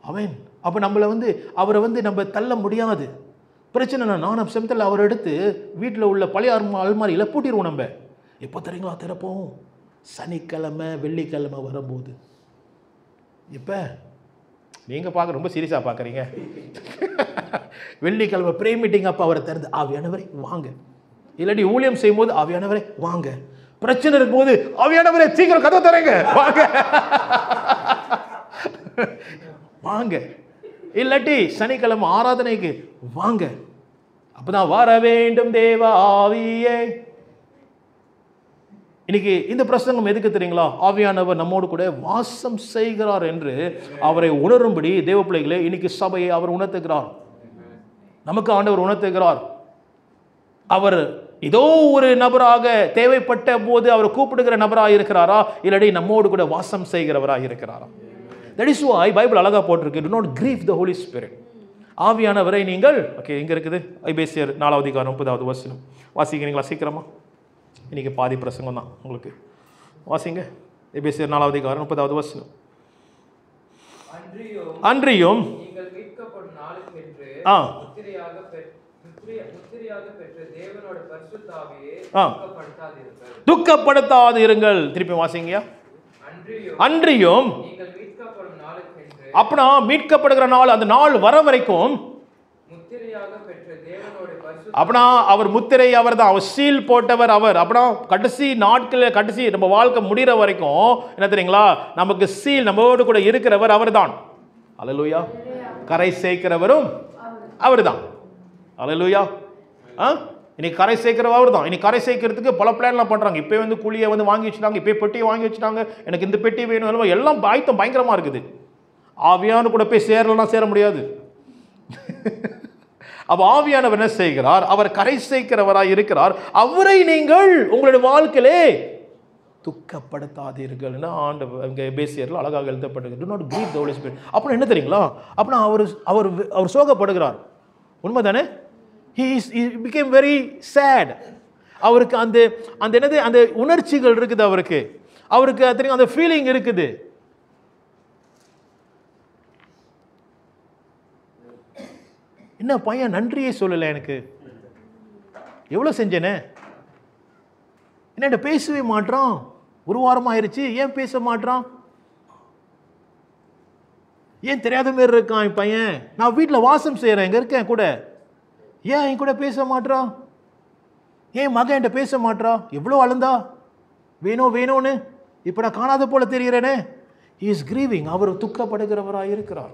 அவன் அப்போ நம்மளை வந்து அவரை வந்து நம்ம தள்ள முடியாது. பிரச்சனை நான் செமத்தில் அவர் எடுத்து வீட்டில் உள்ள பழைய அல்மாரியில் பூட்டிடுவோம். நம்ம எப்போ தெரியுங்களா திறப்போம், சனிக்கிழமை வெள்ளிக்கிழமை வரும்போது. இப்போ நீங்கள் பார்க்க ரொம்ப சீரியஸாக பார்க்குறீங்க. வெள்ளிக்கிழமை ப்ரே மீட்டிங் அப்போ அவரை திறந்து, ஆவியானவரை வாங்க. இல்லாட்டி ஊழியம் செய்யும் போது, ஆவியானவரை வாங்க. பிரச்சனை இருக்கும்போது, ஆவியானவரை சீக்கிரம் கதை தரங்க, வாங்க வாங்க. இல்லாட்டி சனிக்கிழமை ஆராதனைக்கு வாங்க. அப்பதான் வர வேண்டும் தேவ ஆவியே. இன்னைக்கு இந்த பிரசங்கம் எதுக்கு தெரியுங்களா, ஆவியானவர் நம்மோடு கூட வாசம் செய்கிறார் என்று அவரை உணரும்படி தேவ பிள்ளைகளே, இன்னைக்கு சபையை அவர் உணர்த்துகிறார். நமக்கு ஆண்டவர் உணர்த்துகிறார். அவர் ஏதோ ஒரு நபராக தேவைப்பட்ட போது அவர் கூப்பிடுகிற நபராக இருக்கிறாரா, இல்லாட்டி நம்மோடு கூட வாசம் செய்கிறவராக இருக்கிறாரா? That is why பைபிள் அழகா போட்டிருக்கு, do not grieve the Holy Spirit. ஆவியானவரை நீங்கள் ஓகே எங்கே இருக்குது? எபேசியர் 4:30 வசனம் வாசிக்கிறீங்களா சீக்கிரமா? இன்னைக்கு பாதி பிரசங்கம் தான் உங்களுக்கு. வாசிங்க. எபேசியர் 4:30 வசனம். அன்றியும் நீங்கள் மீட்கப்படும் நாளுக்கென்று முத்திரையாக பெற்ற தேவனோட பரிசுத்த ஆவியை துக்கப்படுத்தாதிருங்கள். திருப்பி வாசிங்க. அன்றியும் நீங்கள் மீட்கப்படும் நாளுக்கென்று, அப்படின்னா மீட்கப்படுகிற நாள், அந்த நாள் வர வரைக்கும் முத்திரையாக பெற்ற தேவனோட பரிசுத்த, அப்படின்னா அவர் முத்திரை, அவர் தான், அவர் சீல் போட்டவர் அவர். அப்படின்னா கடைசி நாட்களில், கடைசி நம்ம வாழ்க்கை முடிகிற வரைக்கும் என்ன தெரியுங்களா, நமக்கு சீல் நம்மோடு கூட இருக்கிறவர் அவர் தான். அல்லேலூயா. கரை சேர்க்கிறவரும் அவர் தான். அல்லேலூயா. இன்னைக்கு கரை சேர்க்கிறவர் அவர் தான். இன்னைக்கு கரை சேர்க்கிறதுக்கு பல பிளான்லாம் பண்ணுறாங்க. இப்போ வந்து குழியை வந்து வாங்கி வச்சுட்டாங்க, இப்போ பெட்டியை வாங்கி வச்சுட்டாங்க, எனக்கு இந்த பெட்டி வேணும், எல்லாம் ஆயத்தம் பயங்கரமாக இருக்குது. ஆவியான கூட போய் சேரலன்னா சேர முடியாது. அப்போ ஆவியானவர் என்ன செய்கிறார்? அவர் கரை சேர்க்கிறவராக இருக்கிறார். அவரை நீங்கள் உங்களுடைய வாழ்க்கையிலே துக்கப்படுத்தாதீர்கள். ஆண்டவர் இங்கே எபேசியரில் அழகாக எழுதப்பட்டிருக்கு. Do not grieve the Holy Spirit. அப்புறம் என்ன தெரியுங்களா, அப்படின்னா அவர் சோகப்படுகிறார். உண்மை தானே? He became very sad. அவருக்கு அந்த என்னது, அந்த உணர்ச்சிகள் இருக்குது அவருக்கு தெரியும், அந்த ஃபீலிங் இருக்குது. என்ன பையன் நன்றியே சொல்லலை எனக்கு, எவ்வளோ செஞ்சேனே, என்ன பேசவே மாட்டான், ஒரு வாரம் ஆயிடுச்சு, ஏன் பேச மாட்டான், ஏன் தெரியாத மாரி இருக்கான் என் பையன், நான் வீட்டில் வாசம் செய்கிறேன், இங்கே இருக்கேன் கூட, ஏன் என் கூட பேச மாட்டான், ஏன் மகன் என்கிட்ட பேச மாட்டா, எவ்வளோ அழுந்தா, வேணும்னு இப்போ நான் காணாத போல தெரிகிறேனே. He is grieving. அவர் துக்கப்படுகிறவராக இருக்கிறார்.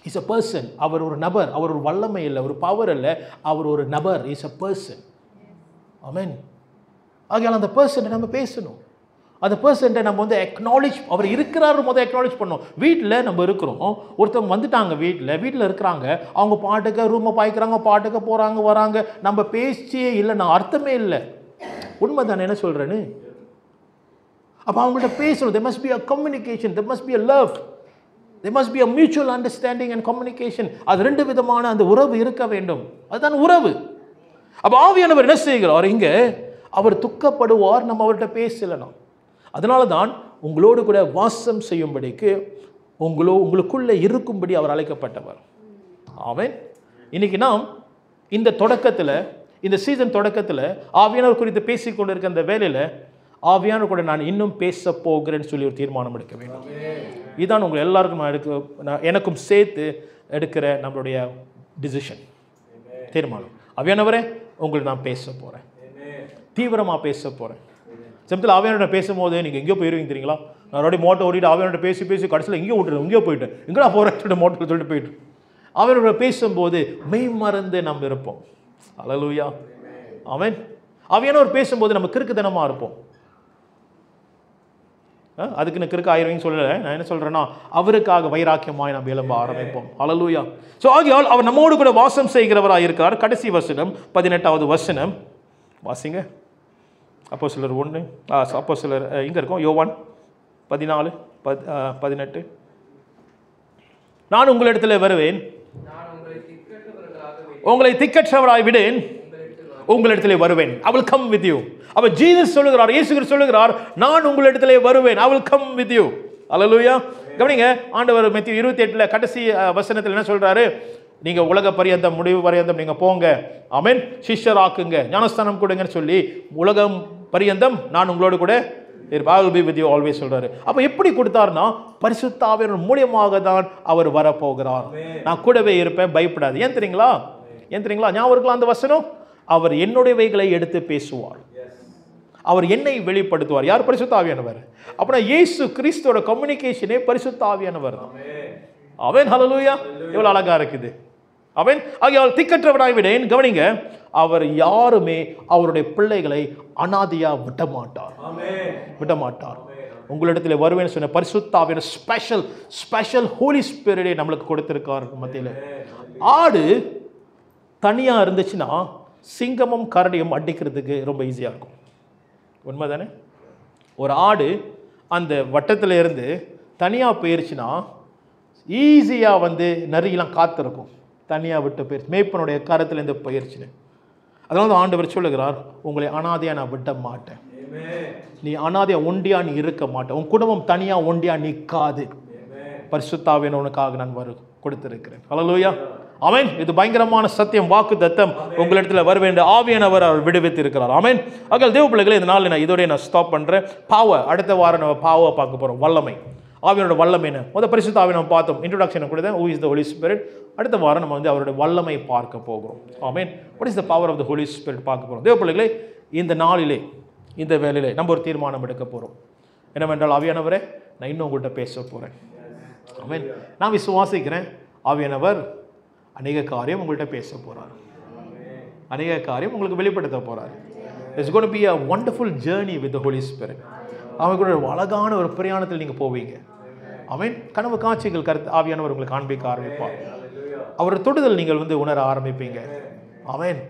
Is a person. அவர் ஒரு நபர், அவர் ஒரு வல்லமை இல்லை, ஒரு பவர் இல்லை, அவர் ஒரு நபர். Is a person. ஆமென். ஆகையால் அந்த பர்சனை நம்ம பேசணும். அந்த பர்சன்ட்டை நம்ம வந்து அக்னாலேஜ், அவர் இருக்கிறாரு முதல் அக்னாலேஜ் பண்ணணும். வீட்டில் நம்ம இருக்கிறோம், ஒருத்தவங்க வந்துட்டாங்க, வீட்டில் இருக்கிறாங்க, அவங்க பாட்டுக்கு ரூமை பாய்க்கிறாங்க, பாட்டுக்கு போகிறாங்க வராங்க, நம்ம பேச்சியே இல்லை, நான் அர்த்தமே இல்லை. உண்மை தானே என்ன சொல்கிறேன்னு? அப்போ அவங்கள்ட்ட பேசணும். there must be a communication, there must be a love, there must be a mutual understanding and communication. அது ரெண்டு விதமான அந்த உறவு இருக்க வேண்டும். அதுதான் உறவு. அப்போ ஆவியானவர் என்ன செய்கிறார் இங்கே? அவர் துக்கப்படுவார் நம்ம அவர்கிட்ட பேசலாம். அதனால தான் உங்களோடு கூட வாசம் செய்யும்படிக்கு, உங்களுக்குள்ளே இருக்கும்படி அவர் அழைக்கப்பட்டவர். ஆமென். இன்னைக்கு நாம் இந்த தொடக்கத்தில், இந்த சீசன் தொடக்கத்தில் ஆவியானவர் குறித்து பேசிக்கொண்டு இருக்க அந்த வேலையில் ஆவியானவர் கூட நான் இன்னும் பேச போகிறேன்னு சொல்லி ஒரு தீர்மானம் எடுக்க வேண்டும். இதுதான் உங்கள் எல்லாருக்கும் எனக்கும் சேர்த்து எடுக்கிற நம்மளுடைய டிசிஷன், தீர்மானம். ஆவியானவரே, உங்களுக்கு நான் பேச போகிறேன், தீவிரமாக பேச போகிறேன். சமயத்தில் ஆவியானோட பேசும்போது நீங்கள் எங்கேயோ போயிருவீங்க தெரியுங்களா? நான் அப்படியே மோட்டை ஓடிட்டு ஆவியானோட பேசி கடைசியில் எங்கேயோ விட்டுறேன், எங்கேயோ போயிட்டேன், எங்கேயா போகிறேன் மோட்டர் சொல்லிட்டு போயிட்டு. ஆவியானோட பேசும்போது மெய் மறந்து நம்ம இருப்போம். அல்லேலூயா. ஆமென். ஆவியானவர் பேசும்போது நம்ம கிறுக்குத்தனமாக இருப்போம். அதுக்கு நான் கிறுக்கு ஆயிரவங்க சொல்லலை. நான் என்ன சொல்கிறேன்னா, அவருக்காக வைராக்கியமாய் நம்ம எழும்ப ஆரம்பிப்போம். அல்லேலூயா. ஸோ ஆகியால் அவர் நம்மோடு கூட வாசம் செய்கிறவராக இருக்கிறார். கடைசி வசனம் 18வது வசனம் வாசிங்க. அப்போஸ்தலர் 1, அப்போஸ்தலர் இங்கே இருக்கும், யோவான் 14:18. நான் உங்களிடத்தில் வருவேன், உங்களை திக்கற்றவராய் விடேன், உங்களிடத்திலே வருவேன். I will come with you. அப்ப ஜீசஸ் சொல்லுகிறார், இயேசு கிறிஸ்து சொல்லுகிறார், நான் உங்களிடத்திலே வருவேன். I will come with you. அல்லேலூயா. கவனிங்க, ஆண்டவர் மத்தேயு 28 கடைசி வசனத்தில் என்ன சொல்றாரு? நீங்க உலக பரியந்தம், முடிவு பரியந்தம் நீங்க போங்க, ஆமென், சிஷ்யர் ஆக்குங்க, ஞானஸ்தானம் கொடுங்கன்னு சொல்லி உலகம் பரியந்தம் நான் உங்களோடு கூட I will be with you always சொல்றாரு. அப்ப எப்படி கொடுத்தார்னா, பரிசுத்த ஆவியானவர் மூலமாக தான் அவர் வரப்போகிறார். நான் கூடவே இருப்பேன், பயப்படாது. ஏன் தெரியுங்களா? ஞாபகம் இருக்கலாம் அந்த வசனம். அவர் என்னுடையவைகளை எடுத்து பேசுவார், அவர் என்னை வெளிப்படுத்துவார். யார்? பரிசுத்த ஆவியானவர். அப்படின்னா இயேசு கிறிஸ்துவோட கம்யூனிகேஷனே பரிசுத்த ஆவியானவர் தான். ஆமென். ஹல்லேலூயா. எவ்வளவு அழகா இருக்குது. ஆமென். ஆகையால் திக்கற்றவராய் விடேன். கவனிங்க, அவர் யாருமே அவருடைய பிள்ளைகளை அனாதையா விட மாட்டார். உங்களிடத்தில் வருவேன்னு சொன்ன பரிசுத்த ஆவியான ஸ்பெஷல் ஹோலி ஸ்பிரிட்டை நம்மளுக்கு கொடுத்திருக்கார் மத்தியில். ஆடு தனியா இருந்துச்சுன்னா சிங்கமும் கரடியும் அடிக்கிறதுக்கு ரொம்ப ஈஸியாக இருக்கும். உண்மை தானே? ஒரு ஆடு அந்த வட்டத்தில் இருந்து தனியாக போயிருச்சுன்னா ஈஸியாக வந்து நரியெல்லாம் காத்திருக்கும், தனியாக விட்டு போயிடுச்சு, மேய்ப்பனுடைய கரத்திலேருந்து போயிடுச்சுன்னு. அதனால தான் ஆண்டவர் சொல்லுகிறார், உங்களை அனாதையாக நான் விட மாட்டேன். நீ அனாதையா ஒண்டியா நீ இருக்க மாட்டேன், உன் குடும்பம் தனியாக ஒண்டியா நிற்காது. பரிசுத்த ஆவியானவர் உனக்காக நான் கொடுத்திருக்கிறேன். ஹல்லேலூயா, ஆமென். இது பயங்கரமான சத்தியம், வாக்கு தத்தம் உங்களிடத்துல வர வேண்டிய ஆவியானவர் அவர் விடுவித்து இருக்கிறார். ஆமென். அகல் தேவ பிள்ளைகளே, இந்த நாள் இதோடய நான் ஸ்டாப் பண்ணுறேன். அடுத்த வாரம் நம்ம பாவை பார்க்க போகிறோம். வல்லமை, ஆவியானோட வல்லமை என்ன. முதல் பரிசுத்த ஆவியை நம்ம பார்த்தோம், இன்ட்ரோடக்ஷன் கூட தான், who is the holy spirit. அடுத்த வாரம் நம்ம வந்து அவருடைய வல்லமை பார்க்க போகிறோம். Amen. What is the power of the holy spirit பார்க்க போகிறோம். தேவ பிள்ளைகளே, இந்த நாளிலே இந்த வேலையிலே நம்ம ஒரு தீர்மானம் எடுக்க போகிறோம். என்னவென்றால், ஆவியானவரே நான் இன்னும் உங்கள்கிட்ட பேச போகிறேன். ஆமென். நான் விசுவாசிக்கிறேன், ஆவியானவர் அநேக காரியம் உங்கள்கிட்ட பேச போகிறார், அநேக காரியம் உங்களுக்கு வெளிப்படுத்த போகிறார். It's going to be a wonderful journey with the Holy Spirit. அவன் கூட ஒரு அழகான ஒரு பிரயாணத்தில் நீங்கள் போவீங்க. ஆமென். கனவு காட்சிகள் ஆவியானவர் உங்களுக்கு காண்பிக்க ஆரம்பிப்பார். அவர் தொடுதல் நீங்கள் வந்து உணர ஆரம்பிப்பீங்க. ஆமென்.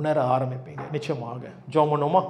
உணர ஆரம்பிப்பீங்க நிச்சயமாக. ஜெபம் பண்ணுவோமா?